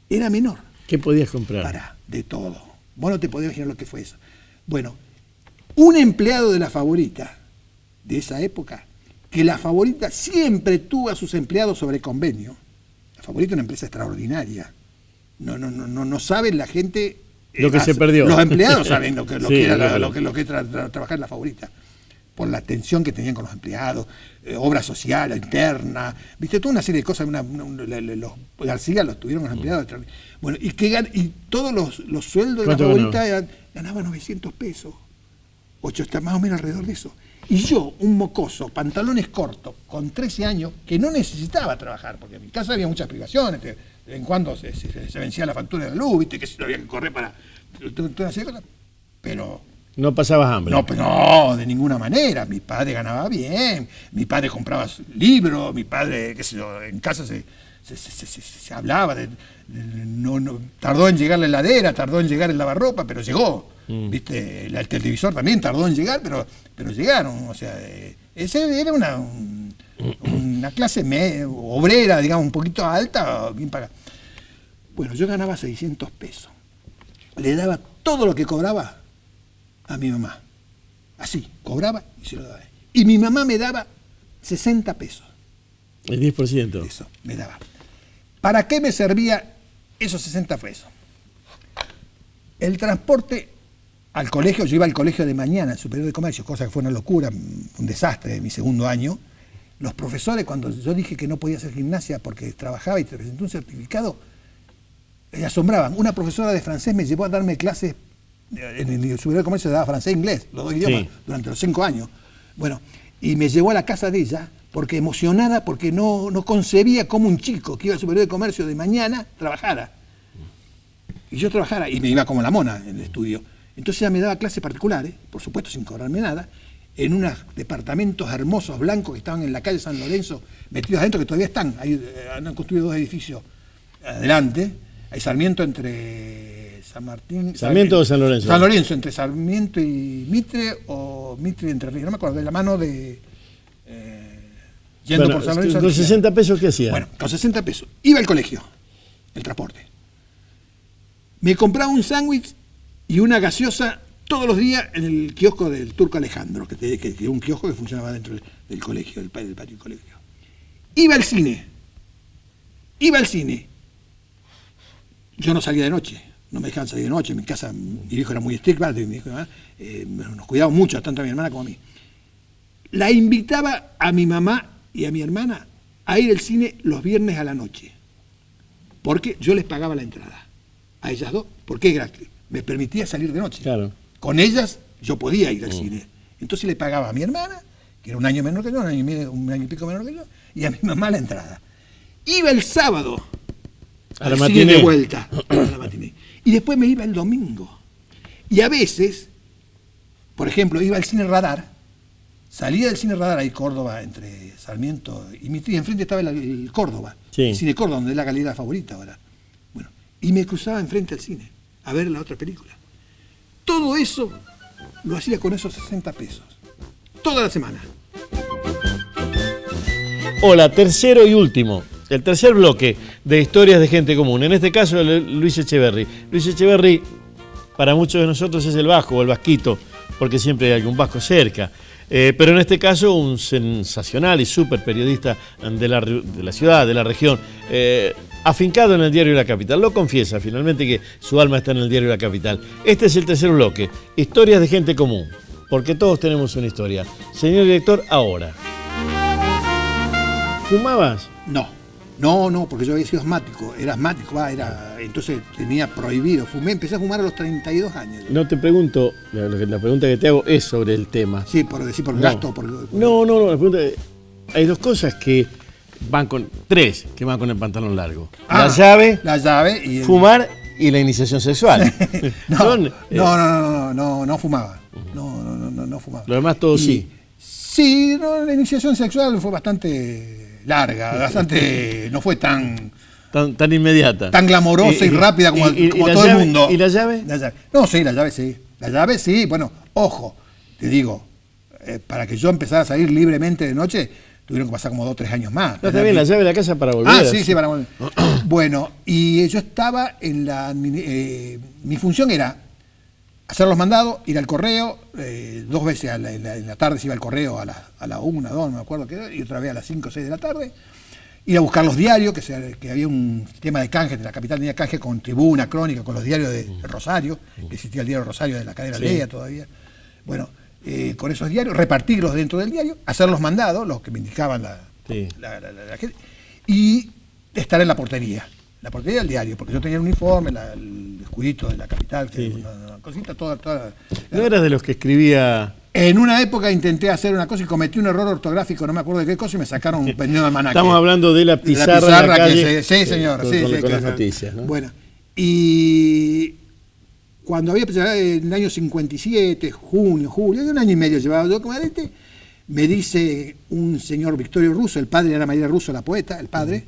era menor. ¿Qué podías comprar? De todo. Vos no te podés imaginar lo que fue eso. Bueno, un empleado de La Favorita, de esa época, que La Favorita siempre tuvo a sus empleados sobre convenio. La Favorita es una empresa extraordinaria. No saben la gente... Lo que se perdió. Los empleados saben lo que es trabajar en La Favorita. Por la atención que tenían con los empleados, obra social, interna, viste, toda una serie de cosas. Los García los tuvieron los empleados. Bueno, y todos los sueldos de La Favorita ganaban 900 pesos. 8 está más o menos alrededor de eso. Y yo, un mocoso, pantalones cortos, con 13 años, que no necesitaba trabajar, porque en mi casa había muchas privaciones, de vez en cuando se vencía la factura de la luz, viste, que se había que correr para toda una serie de cosas. Pero... ¿no pasabas hambre? No, de ninguna manera. Mi padre ganaba bien, mi padre compraba libros, mi padre, qué sé yo, en casa se hablaba tardó en llegar la heladera, tardó en llegar el lavarropa, pero llegó. ¿Viste? El televisor también tardó en llegar, pero llegaron. O sea, ese era una clase obrera, digamos, un poquito alta, bien pagada. Bueno, yo ganaba 600 pesos. Le daba todo lo que cobraba a mi mamá. Así, cobraba y se lo daba. Y mi mamá me daba 60 pesos. El 10%. Eso, me daba. ¿Para qué me servía esos 60 pesos? El transporte al colegio, yo iba al colegio de mañana, el Superior de Comercio, cosa que fue una locura, un desastre de mi segundo año. Los profesores, cuando yo dije que no podía hacer gimnasia porque trabajaba y te presenté un certificado, me asombraban. Una profesora de francés me llevó a darme clases, en el Superior de Comercio se daba francés e inglés, los dos idiomas, durante los 5 años. Bueno, y me llevó a la casa de ella, porque emocionada, porque no concebía cómo un chico que iba al Superior de Comercio de mañana trabajara. Y yo trabajara, y me iba como la mona en el estudio. Entonces ella me daba clases particulares, por supuesto sin cobrarme nada, en unos departamentos hermosos, blancos, que estaban en la calle San Lorenzo, metidos adentro, que todavía están. Ahí han construido 2 edificios adelante. Hay Sarmiento entre San Martín... ¿Sarmiento o San Lorenzo? San Lorenzo, entre Sarmiento y Mitre, o Mitre y Entre Ríos. No me acuerdo, de la mano de... yendo por San Lorenzo. ¿Con 60 pesos qué hacía? Bueno, con 60 pesos. Iba al colegio, el transporte. Me compraba un sándwich y una gaseosa todos los días en el kiosco del Turco Alejandro, que era un kiosco que funcionaba dentro del colegio, del patio del colegio. Iba al cine. Yo no salía de noche, no me dejaban salir de noche. En mi casa, mi viejo era muy estricto, nos cuidaba mucho, tanto a mi hermana como a mí. La invitaba a mi mamá y a mi hermana a ir al cine los viernes a la noche, porque yo les pagaba la entrada a ellas dos, porque me permitía salir de noche. Claro. Con ellas yo podía ir al cine. Entonces le pagaba a mi hermana, que era un año menor que yo, un año y pico menor que yo, y a mi mamá la entrada. Iba el sábado al cine de vuelta, a la matiné. Y después me iba el domingo. Y a veces, por ejemplo, iba al cine Radar, salía del cine Radar ahí Córdoba, entre Sarmiento y Mitre, y enfrente estaba el Córdoba, el cine Córdoba, donde es la galería favorita ahora. Bueno, y me cruzaba enfrente al cine a ver la otra película. Todo eso lo hacía con esos 60 pesos. Toda la semana. Hola, tercero y último. El tercer bloque de historias de gente común. En este caso, Luis Echeverri. Luis Echeverri, para muchos de nosotros es el vasco o el vasquito, porque siempre hay algún vasco cerca. Pero en este caso un sensacional y súper periodista de la ciudad, de la región, afincado en el diario La Capital. Lo confiesa finalmente que su alma está en el diario La Capital. Este es el tercer bloque, historias de gente común, porque todos tenemos una historia. Señor director, ahora. ¿Fumabas? No, porque yo había sido asmático, entonces tenía prohibido. Empecé a fumar a los 32 años. No te pregunto, la pregunta que te hago es sobre el tema. Sí, por gasto. No, la pregunta es, hay dos cosas que van con, tres que van con el pantalón largo. La llave y fumar y la iniciación sexual. No fumaba. No fumaba. Lo demás todo sí. Sí, la iniciación sexual fue bastante larga, no fue tan inmediata. Tan glamorosa y rápida como todo el mundo. ¿Y la llave? No, sí, la llave sí. La llave sí, bueno, ojo, te digo, para que yo empezara a salir libremente de noche, tuvieron que pasar como 2 o 3 años más. No, está bien, la llave de la casa para volver. Sí, para volver. Bueno, y yo estaba en mi función era hacer los mandados, ir al correo, 2 veces en la tarde se iba al correo a la 1, 2, no me acuerdo qué era, y otra vez a las 5 o 6 de la tarde. Ir a buscar los diarios, que había un sistema de canje, de la capital tenía canje con Tribuna, Crónica, con los diarios de Rosario, que existía el diario Rosario de la cadena Lea todavía. Bueno, con esos diarios, repartirlos dentro del diario, hacer los mandados, los que me indicaban la gente, y estar en la portería del diario, porque yo tenía el uniforme, el escudito de la capital, una cosita toda. ¿No eras de los que escribía? En una época intenté hacer una cosa y cometí un error ortográfico, no me acuerdo de qué cosa, y me sacaron un pequeño almanaque. Estamos hablando de la pizarra en la calle. Sí, señor. Con las noticias, ¿no? Bueno, y cuando había en el año 57, junio, julio, de 1 año y medio llevaba yo como me dice un señor Victorio Russo, el padre era María Russo, la poeta, el padre,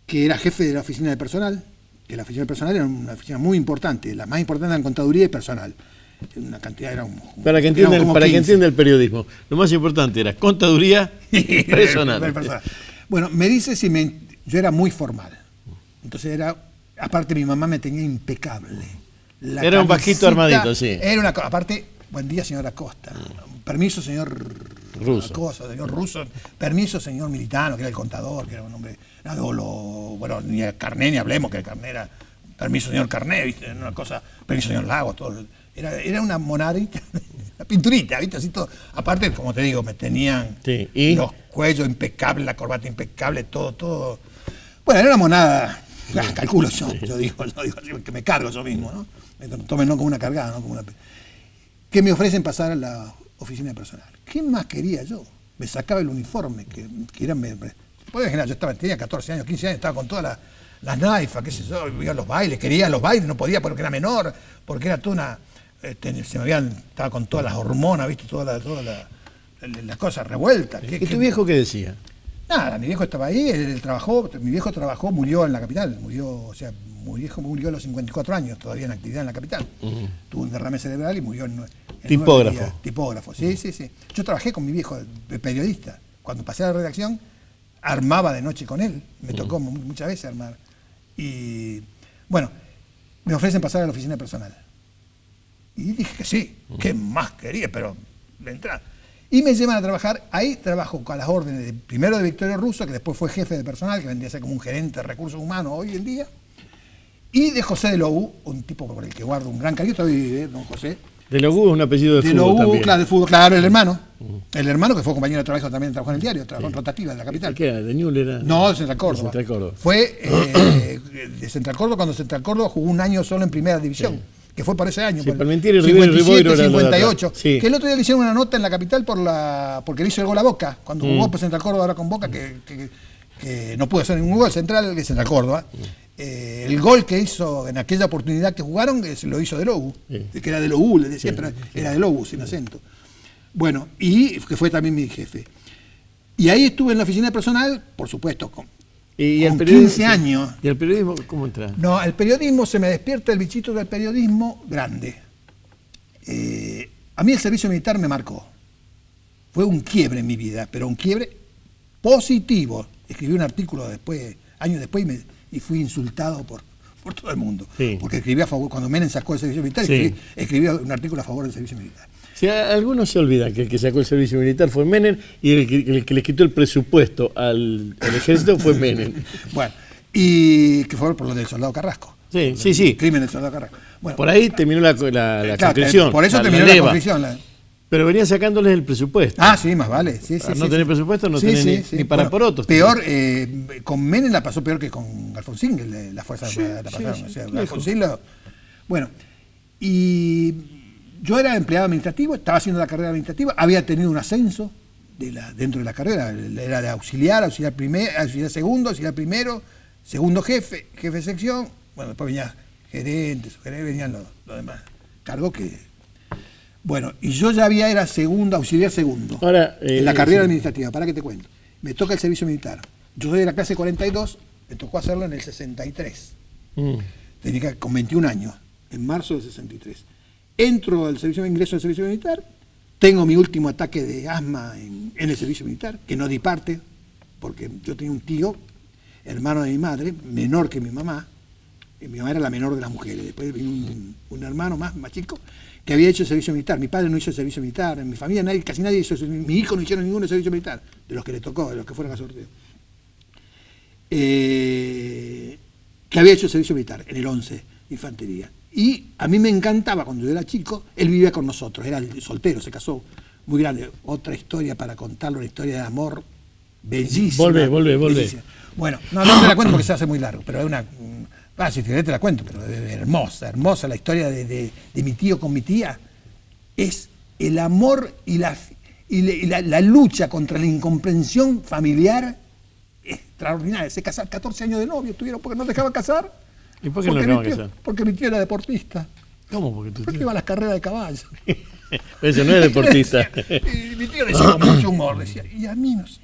que era jefe de la oficina de personal, que la oficina de personal era una oficina muy importante, la más importante en contaduría y personal. Una cantidad para que entienda el periodismo, lo más importante era contaduría y personal. Bueno, me dice yo era muy formal. Entonces aparte mi mamá me tenía impecable. Era un vasquito armadito, sí. Era aparte, buen día señora Costa. Permiso señor Russo. Señor Russo. Permiso señor Militano, que era el contador, que era un hombre. Bueno, ni a Carné ni hablemos, que el Carné era. Permiso señor Carné, ¿viste? Una cosa. Permiso señor Lago, todo. Era una monadita, una pinturita, ¿viste? Así todo. Aparte, como te digo, me tenían los cuellos impecables, la corbata impecable, todo. Bueno, era una monada, calculo yo digo así, que me cargo yo mismo, ¿no? Tomen no como una cargada, no como una. Que me ofrecen pasar a la oficina de personal. ¿Qué más quería yo? Me sacaba el uniforme, que era. Puedes imaginar, yo tenía 14 años, 15 años, estaba con todas las naifas, qué sé yo, iba a los bailes, quería los bailes, no podía porque era menor, porque era toda una. Estaba con todas las hormonas, ¿viste? Todas las cosas revueltas. ¿Y tu viejo qué decía? Nada, mi viejo estaba ahí, él trabajó, mi viejo trabajó, murió en la capital, mi viejo murió a los 54 años, todavía en actividad en la capital. Tuvo un derrame cerebral y murió en tipógrafo. Tipógrafo, sí. Yo trabajé con mi viejo de periodista. Cuando pasé a la redacción, armaba de noche con él, me tocó muchas veces armar. Y bueno, me ofrecen pasar a la oficina de personal. Y dije que sí, ¿qué más quería? Pero de entrada. Y me llevan a trabajar, ahí trabajo con las órdenes primero de Victorio Russo, que después fue jefe de personal, que vendría a ser como un gerente de recursos humanos hoy en día, y de José de Lobú, un tipo por el que guardo un gran cariño, todavía vive, don José. De Lobú es un apellido de fútbol también. Claro, de fútbol, claro, el hermano. El hermano que fue compañero de trabajo también trabajó en el diario, trabajó en Rotativa de la capital. ¿Qué era? ¿De Ñuble era? No, de Central Córdoba. Fue de Central Córdoba, cuando Central Córdoba jugó un año solo en primera división. Sí. Que fue por ese año, sí, por el 57, 58, sí. Que el otro día le hicieron una nota en la capital porque le hizo el gol a Boca, cuando jugó por Central Córdoba ahora con Boca, que no pudo hacer ningún gol central, que es Central Córdoba. El gol que hizo en aquella oportunidad que jugaron, lo hizo de Lobú, que era de Lobú, le decía, pero era de Lobú, sin acento. Bueno, y que fue también mi jefe. Y ahí estuve en la oficina de personal, por supuesto, con 15 años. ¿Y el periodismo cómo entra? No, el periodismo, se me despierta el bichito del periodismo grande. A mí el servicio militar me marcó. Fue un quiebre en mi vida, pero un quiebre positivo. Escribí un artículo años después, y fui insultado por por todo el mundo. Sí. Porque escribía a favor, cuando Menem sacó el servicio militar, Sí. escribía un artículo a favor del servicio militar. Si algunos se olvidan que el que sacó el servicio militar fue Menem y el que le quitó el presupuesto al ejército fue Menem. Bueno, y que fue por lo del soldado Carrasco. Sí, sí, sí. Crimen del soldado Carrasco. Bueno, Por ahí terminó la claro, conscripción. por eso la terminó la leva. conscripción. Pero venía sacándoles el presupuesto. Ah, sí, más vale. Sí, Al no tener presupuesto no tenés ni para porotos. Peor, con Menem la pasó peor que con Alfonsín, que la fuerza la pasaron. sí, O sea, lejos. Alfonsín bueno, y yo era empleado administrativo, estaba haciendo la carrera administrativa, había tenido un ascenso dentro de la carrera, era de auxiliar segundo, auxiliar primero, segundo jefe de sección, bueno, después venía gerente, venían los demás cargos que... Bueno, y yo ya era auxiliar segundo, Ahora, en la carrera sí. administrativa, para que te cuento. Me toca el servicio militar. Yo soy de la clase 42, me tocó hacerlo en el 63. Tenía con 21 años, en marzo del 63. Ingreso al servicio militar, tengo mi último ataque de asma en el servicio militar, que no di parte, porque yo tenía un tío, hermano de mi madre, menor que mi mamá. Mi mamá era la menor de las mujeres. Después vino un hermano más chico, que había hecho el servicio militar. Mi padre no hizo el servicio militar, en mi familia casi nadie hizo, mi hijo no hicieron ninguno servicio militar, de los que le tocó, de los que fueron a sorteo. Que había hecho el servicio militar en el 11 de Infantería. Y a mí me encantaba, cuando yo era chico, él vivía con nosotros, era el soltero, se casó muy grande. Otra historia para contarlo, una historia de amor bellísima. Volvé. Bellísima. Bueno, no te la cuento porque se hace muy largo, pero es una... si te la cuento, pero es hermosa la historia de mi tío con mi tía. Es el amor y la lucha contra la incomprensión familiar extraordinaria. Se casaron 14 años de novio, tuvieron porque no dejaban casar. ¿Y por qué no dejaban casar? Porque mi tío era deportista. ¿Cómo? Porque iba a las carreras de caballo. Eso no es deportista. Y mi tío decía con mucho humor, decía, y a mí no sé.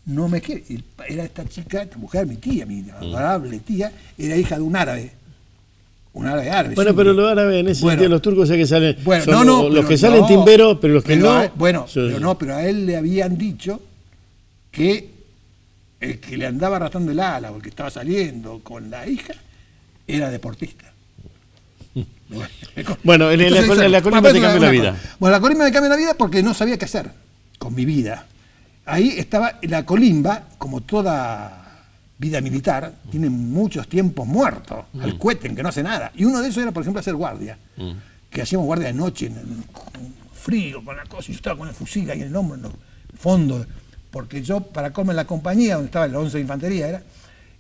No me quiere. Era esta chica, esta mujer, mi tía, mi adorable tía, era hija de un árabe. Un árabe. Bueno, sí, pero los árabes en ese sentido, los turcos sé que salen. Son los que salen timberos, pero los que no. Pero a él le habían dicho que el que le andaba arrastrando el ala o el que estaba saliendo con la hija era deportista. Bueno, la colima te cambió la vida. Bueno, la colima me cambió la vida porque no sabía qué hacer con mi vida. Ahí estaba la colimba, como toda vida militar, tiene muchos tiempos muertos, al cohete, en que no hace nada. Y uno de esos era, por ejemplo, hacer guardia. Que hacíamos guardia de noche, en frío, con la cosa, y yo estaba con el fusil ahí en el hombro, en el fondo. Porque yo, para comer en la compañía, donde estaba el 11 de Infantería,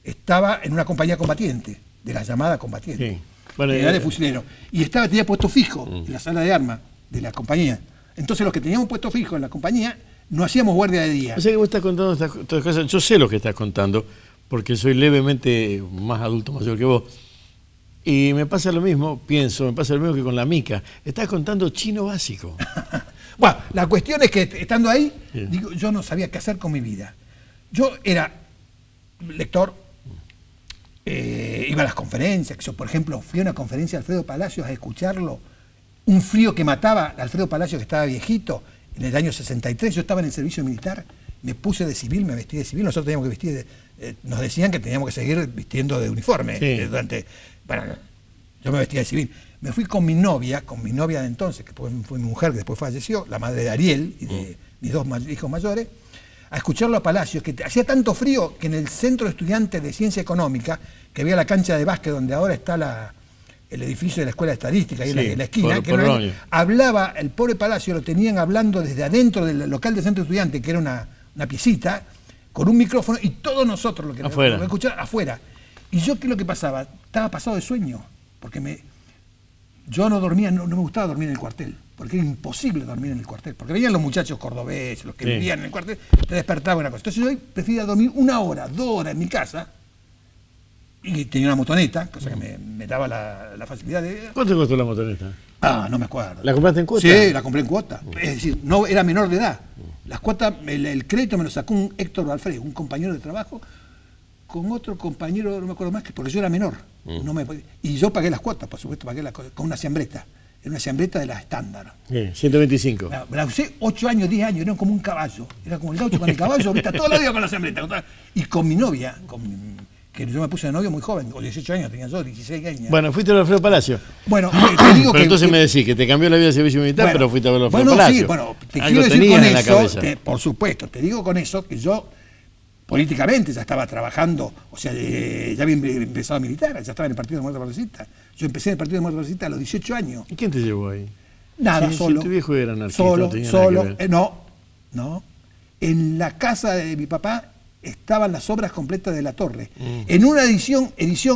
estaba en una compañía combatiente, de la llamada combatiente. Sí. Bueno, era de fusilero. Y tenía puesto fijo en la sala de armas de la compañía. Entonces los que teníamos puesto fijo en la compañía, no hacíamos guardia de día. O sea que vos estás contando estas cosas. Yo sé lo que estás contando, porque soy levemente más adulto, mayor que vos. Y me pasa lo mismo que con la mica. Estás contando chino básico. Bueno, la cuestión es que estando ahí, digo, yo no sabía qué hacer con mi vida. Yo era lector, iba a las conferencias. Yo, por ejemplo, fui a una conferencia de Alfredo Palacios a escucharlo. Un frío que mataba a Alfredo Palacios, que estaba viejito, en el año 63. Yo estaba en el servicio militar, me puse de civil, me vestí de civil. Nosotros teníamos que vestir, nos decían que teníamos que seguir vistiendo de uniforme. Yo me vestía de civil. Me fui con mi novia de entonces, que fue mi mujer, que después falleció, la madre de Ariel y de mis dos hijos mayores, a escucharlo a Palacios, que hacía tanto frío que en el Centro de Estudiantes de Ciencia Económica, que había la cancha de básquet donde ahora está el edificio de la Escuela de Estadística, ahí en la esquina, hablaba, el pobre Palacio lo tenían hablando desde adentro del local del Centro de Estudiantes, que era una piecita, con un micrófono, y todos nosotros lo que escuchaba afuera. Y yo, ¿qué es lo que pasaba? Estaba pasado de sueño, porque yo no dormía, no me gustaba dormir en el cuartel, porque era imposible dormir en el cuartel, porque venían los muchachos cordobeses, los que vivían en el cuartel, te despertaba una cosa. Entonces yo prefería dormir 1 hora, 2 horas en mi casa, y tenía una motoneta, cosa que me daba la facilidad de... ¿Cuánto costó la motoneta? No me acuerdo. ¿La compraste en cuota? Sí, la compré en cuota. Es decir, no era menor de edad. Las cuotas, el crédito me lo sacó un Héctor Alfredo, un compañero de trabajo, con otro compañero, no me acuerdo más, porque yo era menor. Y yo pagué las cuotas, por supuesto, pagué las cuotas, con una siambreta. Era una siambreta de la estándar. 125. La usé 8 años, 10 años, era como un caballo. Era como el gaucho con el caballo, viste, toda la vida con la siambreta. Y con mi novia, que yo me puse de novio muy joven, con 18 años tenía yo, 16 años. Bueno, fuiste a Alfredo Palacio. Bueno, te digo pero entonces me decís que te cambió la vida de servicio militar, pero fuiste a ver Alfredo bueno, Palacio. Sí, bueno, te algo quiero decir con en la eso, cabeza. por supuesto, te digo con eso que yo políticamente ya estaba trabajando, o sea, ya había empezado a militar, ya estaba en el Partido de Muerte Progresista. Yo empecé en el Partido de Muerte Progresista a los 18 años. ¿Y quién te llevó ahí? Nada, Sí, solo. Si tu viejo era anarquista, solo, no tenía nada que ver. no. En la casa de mi papá estaban las obras completas de la torre. En una edición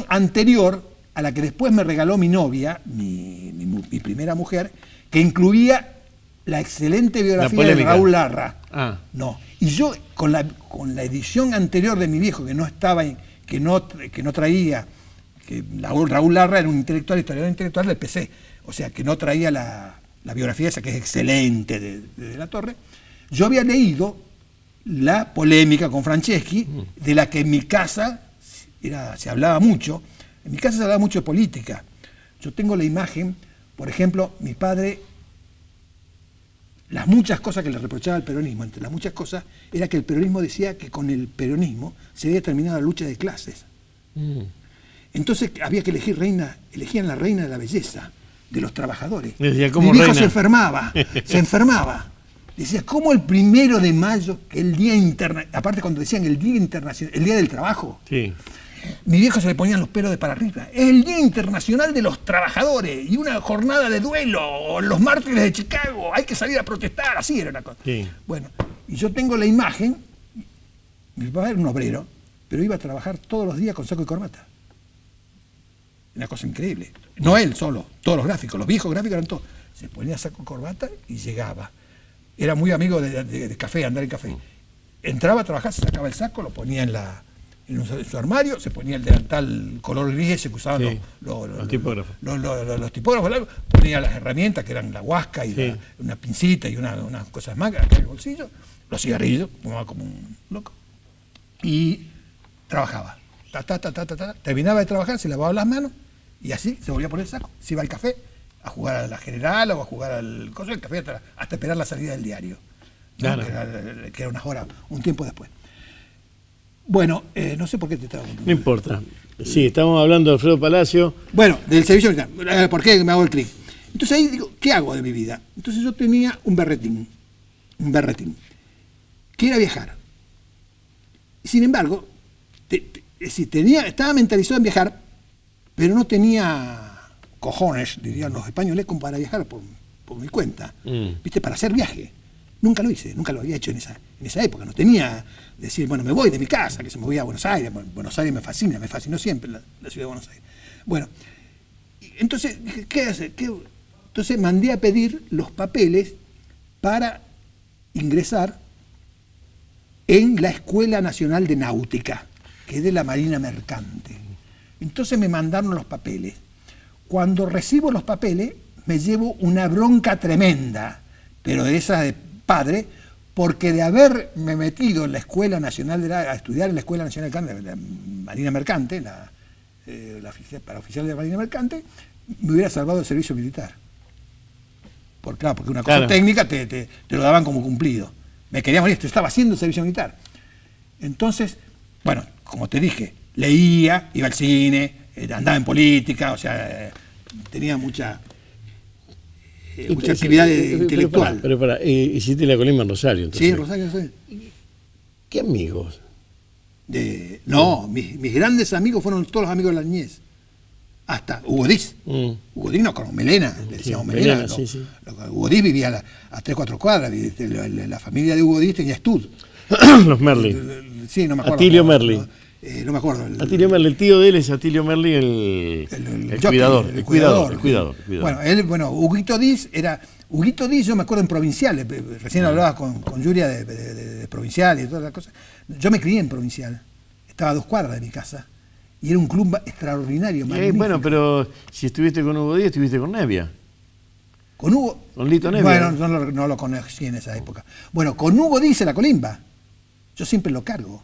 anterior, a la que después me regaló mi novia, mi primera mujer, que incluía la excelente biografía de Raúl Larra. No. Y yo, con la edición anterior de mi viejo, que no estaba, que no traía, que Raúl Larra era un intelectual, historiador intelectual del PC, o sea, que no traía la biografía esa, que es excelente de la torre, yo había leído la polémica con Franceschi, de la que en mi casa se hablaba mucho. En mi casa se hablaba mucho de política. Yo tengo la imagen, por ejemplo, mi padre, las muchas cosas que le reprochaba al peronismo, entre las muchas cosas, era que el peronismo decía que con el peronismo se había terminado la lucha de clases. Entonces había que elegían la reina de la belleza, de los trabajadores. Decía, mi viejo se enfermaba. Decía, ¿cómo el 1 de mayo, que el Día Internacional, aparte cuando decían el Día Internacional, el Día del Trabajo, sí. Mi viejo se le ponían los pelos de para arriba. Es el Día Internacional de los Trabajadores y una jornada de duelo, los mártires de Chicago, hay que salir a protestar, así era una cosa. Sí. Bueno, y yo tengo la imagen, mi papá era un obrero, pero iba a trabajar todos los días con saco y corbata. Una cosa increíble. No él solo, todos los gráficos, los viejos gráficos eran todos. Se ponía saco y corbata y llegaba. Era muy amigo de café, andar en café. Entraba a trabajar, se sacaba el saco, lo ponía en su armario, se ponía el delantal color gris ese que usaban los tipógrafos. Los tipógrafos largos, ponía las herramientas que eran la huasca y una pincita y unas cosas más en el bolsillo, los cigarrillos, fumaba como un loco, y trabajaba. Terminaba de trabajar, se lavaba las manos y así se volvía a poner el saco, se iba al café a jugar a la general o a jugar al coso del café hasta esperar la salida del diario, ¿no? Claro. que era unas horas, un tiempo después. Bueno, no sé por qué te estaba contando. No importa. Sí, estamos hablando de Alfredo Palacio. Bueno, del servicio militar. ¿Por qué me hago el clic? Entonces ahí digo, ¿qué hago de mi vida? Entonces yo tenía un berretín, que era viajar. Sin embargo, estaba mentalizado en viajar, pero no tenía cojones, dirían los españoles, como para viajar por mi cuenta. ¿Viste? Para hacer viaje. Nunca lo hice, nunca lo había hecho en esa época. No tenía decir, bueno, me voy de mi casa, que se me voy a Buenos Aires. Buenos Aires me fascinó siempre la ciudad de Buenos Aires. Bueno, entonces, ¿qué hacer? Entonces mandé a pedir los papeles para ingresar en la Escuela Nacional de Náutica, que es de la Marina Mercante. Entonces me mandaron los papeles. Cuando recibo los papeles, me llevo una bronca tremenda, pero de esa de padre, porque de haberme metido en la Escuela Nacional a estudiar en la Escuela Nacional de la Marina Mercante, para oficial de la Marina Mercante, me hubiera salvado el servicio militar. Porque una cosa técnica te lo daban como cumplido. Me quería morir, estaba haciendo el servicio militar. Entonces, bueno, como te dije, leía, iba al cine, andaba en política, o sea, tenía mucha actividad intelectual. Pero hiciste la Colima en Rosario, entonces. Sí, en Rosario, sí. ¿Qué amigos? Mis grandes amigos fueron todos los amigos de la niñez. Hasta Hugo Diz. Hugo Diz, no, con Melena, le decíamos Melena. Hugo Diz vivía a 3-4 cuadras, la familia de Hugo Diz tenía estudio. Los Merli. Sí, no me acuerdo. Atilio Merli. No me acuerdo. Atilio Merli, el tío de él es Atilio Merli, el cuidador. El cuidador. Huguito Diz yo me acuerdo en Provincial, recién hablaba con Yuria de Provincial y todas las cosas. Yo me crié en Provincial, estaba a 2 cuadras de mi casa, y era un club extraordinario, magnífico. Bueno, pero si estuviste con Hugo Diz, estuviste con Nevia. ¿Con Hugo? Con Lito Nevia. Bueno, no lo conocí en esa época. Bueno, con Hugo Diz la Colimba, yo siempre lo cargo.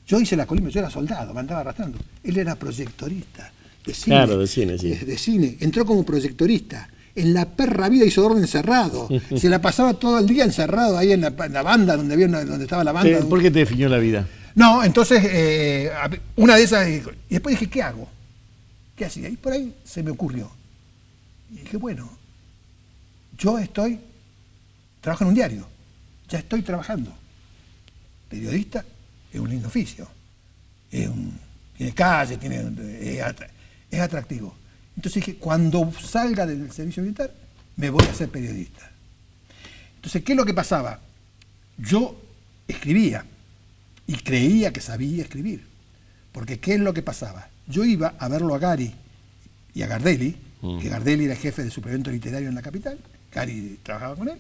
Yo hice la Colimba, yo era soldado, me andaba arrastrando. Él era proyectorista de cine. Claro, de cine, sí. De cine. Entró como proyectorista. En la perra vida hizo orden encerrado. Se la pasaba todo el día encerrado ahí en la banda, donde estaba la banda. ¿Por qué te definió la vida? No, entonces, una de esas, y después dije, ¿qué hago? ¿Qué hacía? Y por ahí se me ocurrió. Y dije, bueno, yo trabajo en un diario, ya estoy trabajando. Periodista es un lindo oficio, tiene calle, es atractivo. Entonces dije, cuando salga del servicio militar, me voy a ser periodista. Entonces, ¿qué es lo que pasaba? Yo escribía y creía que sabía escribir. Porque ¿qué es lo que pasaba? Yo iba a verlo a Gary y a Gardelli, que Gardelli era jefe de suplemento literario en la capital, Gary trabajaba con él,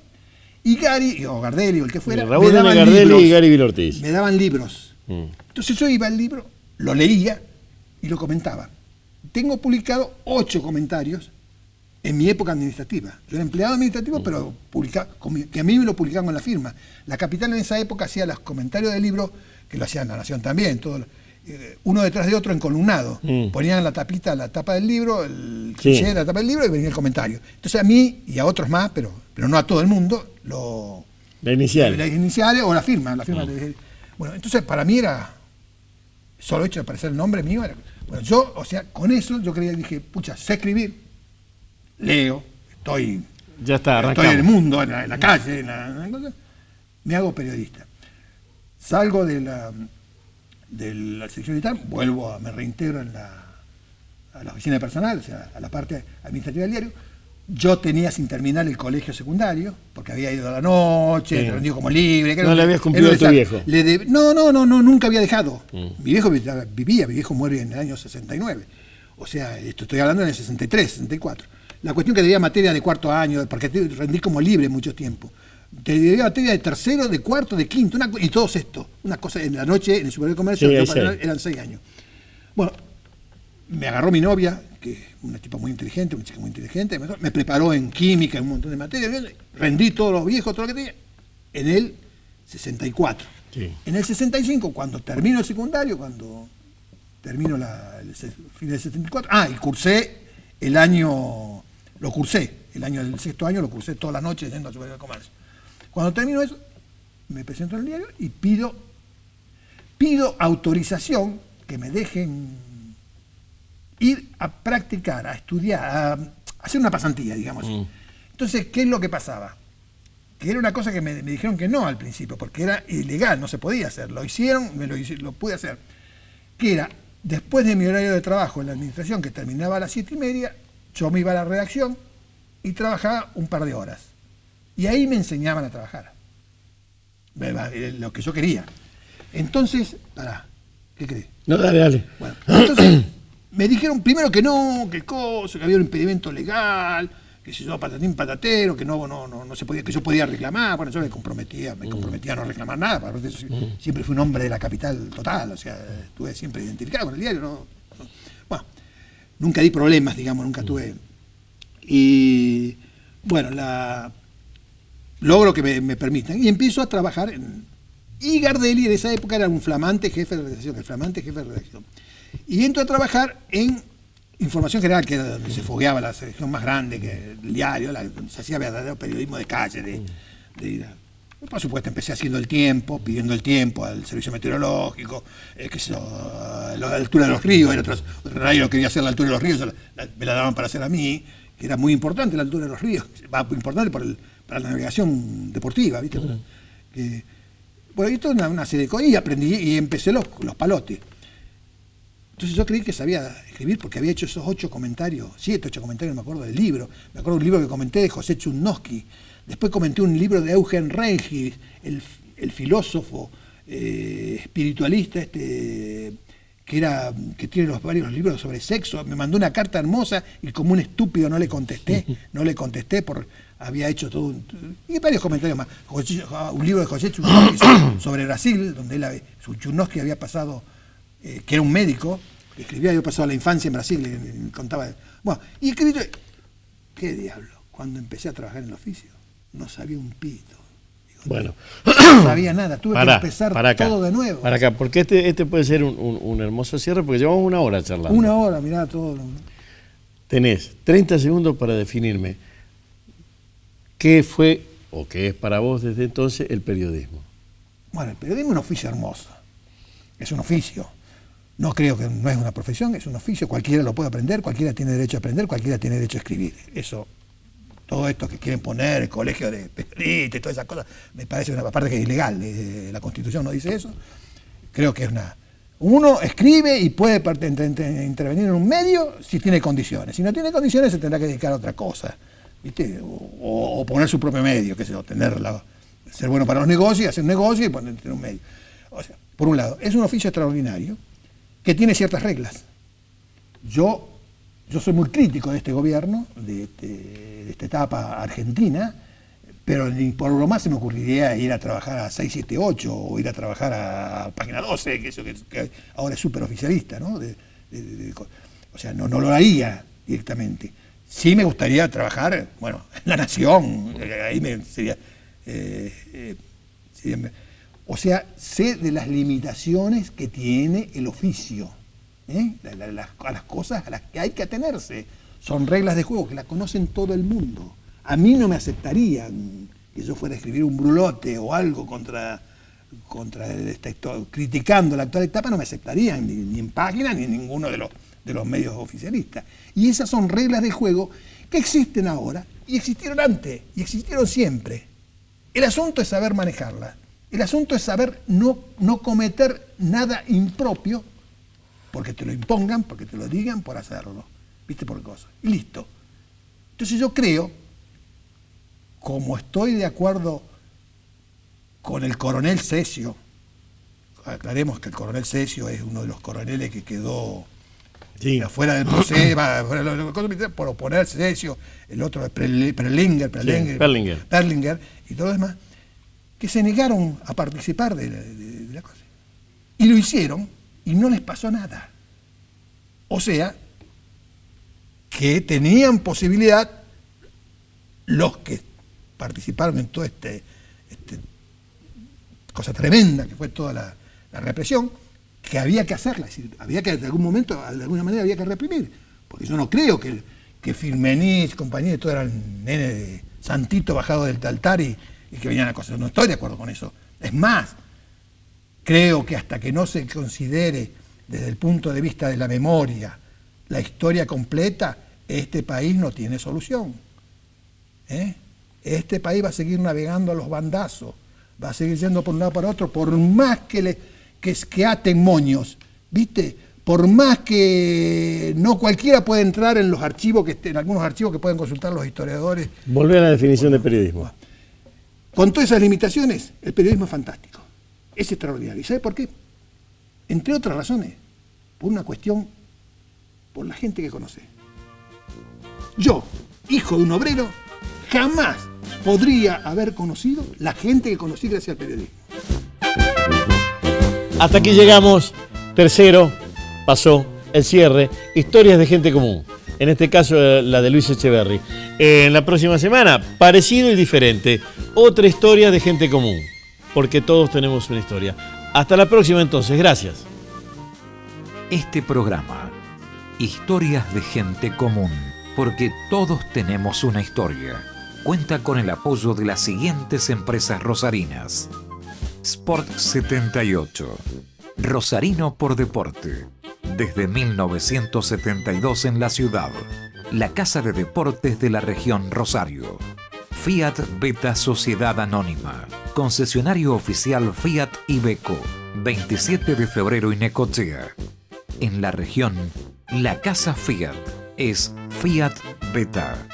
y Gary, o Gardelli, o el que fuera, Raúl Gardelli y Gary Vilortiz. Me daban libros. Entonces yo iba al libro, lo leía y lo comentaba. Tengo publicado 8 comentarios en mi época administrativa. Yo era empleado administrativo, pero que a mí me lo publicaban con la firma. La Capital en esa época hacía los comentarios del libro, que lo hacían La Nación también, uno detrás de otro encolumnado. Ponían la tapa del libro, el cliché de la tapa del libro y venía el comentario. Entonces a mí y a otros más, pero no a todo el mundo, las iniciales o la firma. Bueno, entonces para mí era, solo hecho de aparecer el nombre mío, bueno, yo, o sea, con eso yo dije, pucha, sé escribir, leo, estoy en el mundo, en la calle, me hago periodista. Salgo de la sección militar, me reintegro a la oficina de personal, o sea, a la parte administrativa del diario. Yo tenía sin terminar el colegio secundario, porque había ido a la noche, rendido como libre. No le habías cumplido a tu viejo. No, nunca había dejado. Mi viejo vivía, mi viejo muere en el año 69. O sea, estoy hablando en el 63, 64. La cuestión que debía materia de cuarto año, porque rendí como libre mucho tiempo. Te debía materia de tercero, de cuarto, de quinto, y todo sexto. Una cosa en la noche, en el superior de comercio, eran 6 años. Bueno, me agarró mi novia, que es una chica muy inteligente, me preparó en química, en un montón de materias, rendí todos los viejos, todo lo que tenía, en el 64. Sí. En el 65, cuando termino el secundario, cuando termino el fin del 74, y cursé el año del sexto año, lo cursé toda la noche yendo al superior de comercio. Cuando termino eso, me presento en el diario y pido autorización que me dejen ir a practicar, a estudiar, a hacer una pasantía, digamos así. Entonces, ¿qué es lo que pasaba? Que era una cosa que me dijeron que no al principio, porque era ilegal, no se podía hacer. Lo hicieron, lo pude hacer. Que era, después de mi horario de trabajo en la administración, que terminaba a las 7:30, yo me iba a la redacción y trabajaba un par de horas. Y ahí me enseñaban a trabajar. Lo que yo quería. Entonces, ¿qué crees? No, dale. Bueno, entonces me dijeron primero que no, que había un impedimento legal, que si yo patatín patatero, que no se podía, que yo podía reclamar. Bueno, yo me comprometía a no reclamar nada, porque siempre fui un hombre de la capital total, o sea, estuve siempre identificado con el diario, Bueno, nunca di problemas, digamos, nunca tuve. Y bueno, logro que me permitan. Y empiezo a trabajar y Gardelli en esa época era un flamante jefe de redacción. Y entro a trabajar en Información General, que era donde se fogueaba la sección más grande que el diario, donde se hacía verdadero periodismo de calle, por supuesto, empecé haciendo pidiendo el tiempo al servicio meteorológico, a la altura de los ríos, era otro radio quería hacer la altura de los ríos, me la daban para hacer a mí, que era muy importante la altura de los ríos, importante para la navegación deportiva, ¿viste? Bueno, y toda una serie de cosas, y aprendí, y empecé los palotes. Entonces yo creí que sabía escribir porque había hecho esos 8 comentarios, 7, 8 comentarios, me acuerdo del libro. Me acuerdo de un libro que comenté de José Chudnovsky. Después comenté un libro de Eugen Rengis, el filósofo espiritualista que tiene varios libros sobre sexo. Me mandó una carta hermosa y como un estúpido no le contesté había hecho todo y varios comentarios más. Un libro de José Chudnovsky sobre Brasil, donde Chudnovsky había pasado, que era un médico, que había pasado la infancia en Brasil, le contaba. Bueno, y escribí, ¿qué diablo? Cuando empecé a trabajar en el oficio, no sabía un pito. Bueno, no sabía nada, tuve que empezar todo de nuevo. Para acá, porque este puede ser un hermoso cierre, porque llevamos 1 hora charlando. 1 hora, mirá todo. Tenés 30 segundos para definirme qué fue o qué es para vos desde entonces el periodismo. Bueno, el periodismo es un oficio hermoso. es un oficio. No creo que no es una profesión, es un oficio, cualquiera lo puede aprender, cualquiera tiene derecho a aprender, cualquiera tiene derecho a escribir. Eso, todo esto que quieren poner, el colegio de periodistas y todas esas cosas, me parece una parte que es ilegal, la Constitución no dice eso. Creo que es uno escribe y puede intervenir en un medio si tiene condiciones. Si no tiene condiciones se tendrá que dedicar a otra cosa, ¿viste? O poner su propio medio, ser bueno para los negocios, hacer un negocio y poner un medio. O sea, por un lado, es un oficio extraordinario que tiene ciertas reglas. Yo soy muy crítico de este gobierno, de esta etapa argentina, pero ni por lo más se me ocurriría ir a trabajar a 678 o ir a trabajar a Página 12, que ahora es súper oficialista, ¿no? O sea, no lo haría directamente. Sí me gustaría trabajar, bueno, en La Nación, ahí sería... o sea, sé de las limitaciones que tiene el oficio, a las cosas a las que hay que atenerse. Son reglas de juego que las conocen todo el mundo. A mí no me aceptarían que yo fuera a escribir un brulote o algo criticando la actual etapa, no me aceptarían ni en Página ni en ninguno de los medios oficialistas. Y esas son reglas de juego que existen ahora y existieron antes y existieron siempre. El asunto es saber manejarlas. El asunto es saber no cometer nada impropio porque te lo impongan, porque te lo digan por hacerlo. ¿Viste? Por cosas. Y listo. Entonces yo creo, como estoy de acuerdo con el coronel Cesio, aclaremos que el coronel Cesio es uno de los coroneles que quedó afuera del proceso, por oponerse Cesio, el otro es Perlinger y todo lo demás, que se negaron a participar de la cosa. Y lo hicieron y no les pasó nada. O sea, que tenían posibilidad los que participaron en toda esta cosa tremenda que fue toda la represión, que había que hacerla, es decir, había que de algún momento, de alguna manera había que reprimir, porque yo no creo que Firmenich, compañía, todo eran nene de santito bajado del altar y que venían a cosas. No estoy de acuerdo con eso. Es más, creo que hasta que no se considere desde el punto de vista de la memoria la historia completa, este país no tiene solución. Este país va a seguir navegando a los bandazos, va a seguir yendo por un lado para otro, por más que aten moños, ¿viste? Por más que no cualquiera puede entrar en los archivos, en algunos archivos que pueden consultar los historiadores. Volver a la definición de periodismo. Con todas esas limitaciones, el periodismo es fantástico, es extraordinario. ¿Y sabe por qué? Entre otras razones, por una cuestión, por la gente que conoce. Yo, hijo de un obrero, jamás podría haber conocido la gente que conocí gracias al periodismo. Hasta aquí llegamos. Tercero, pasó el cierre, historias de gente común. En este caso, la de Luis Echeverri. En la próxima semana, parecido y diferente. Otra historia de gente común. Porque todos tenemos una historia. Hasta la próxima entonces. Gracias. Este programa, Historias de Gente Común, porque todos tenemos una historia, cuenta con el apoyo de las siguientes empresas rosarinas. Sport 78, Rosarino por deporte. Desde 1972 en la ciudad, la casa de deportes de la región Rosario. Fiat Beta Sociedad Anónima, concesionario oficial Fiat Iveco, 27 de febrero y Necochea. En la región, la casa Fiat es Fiat Beta.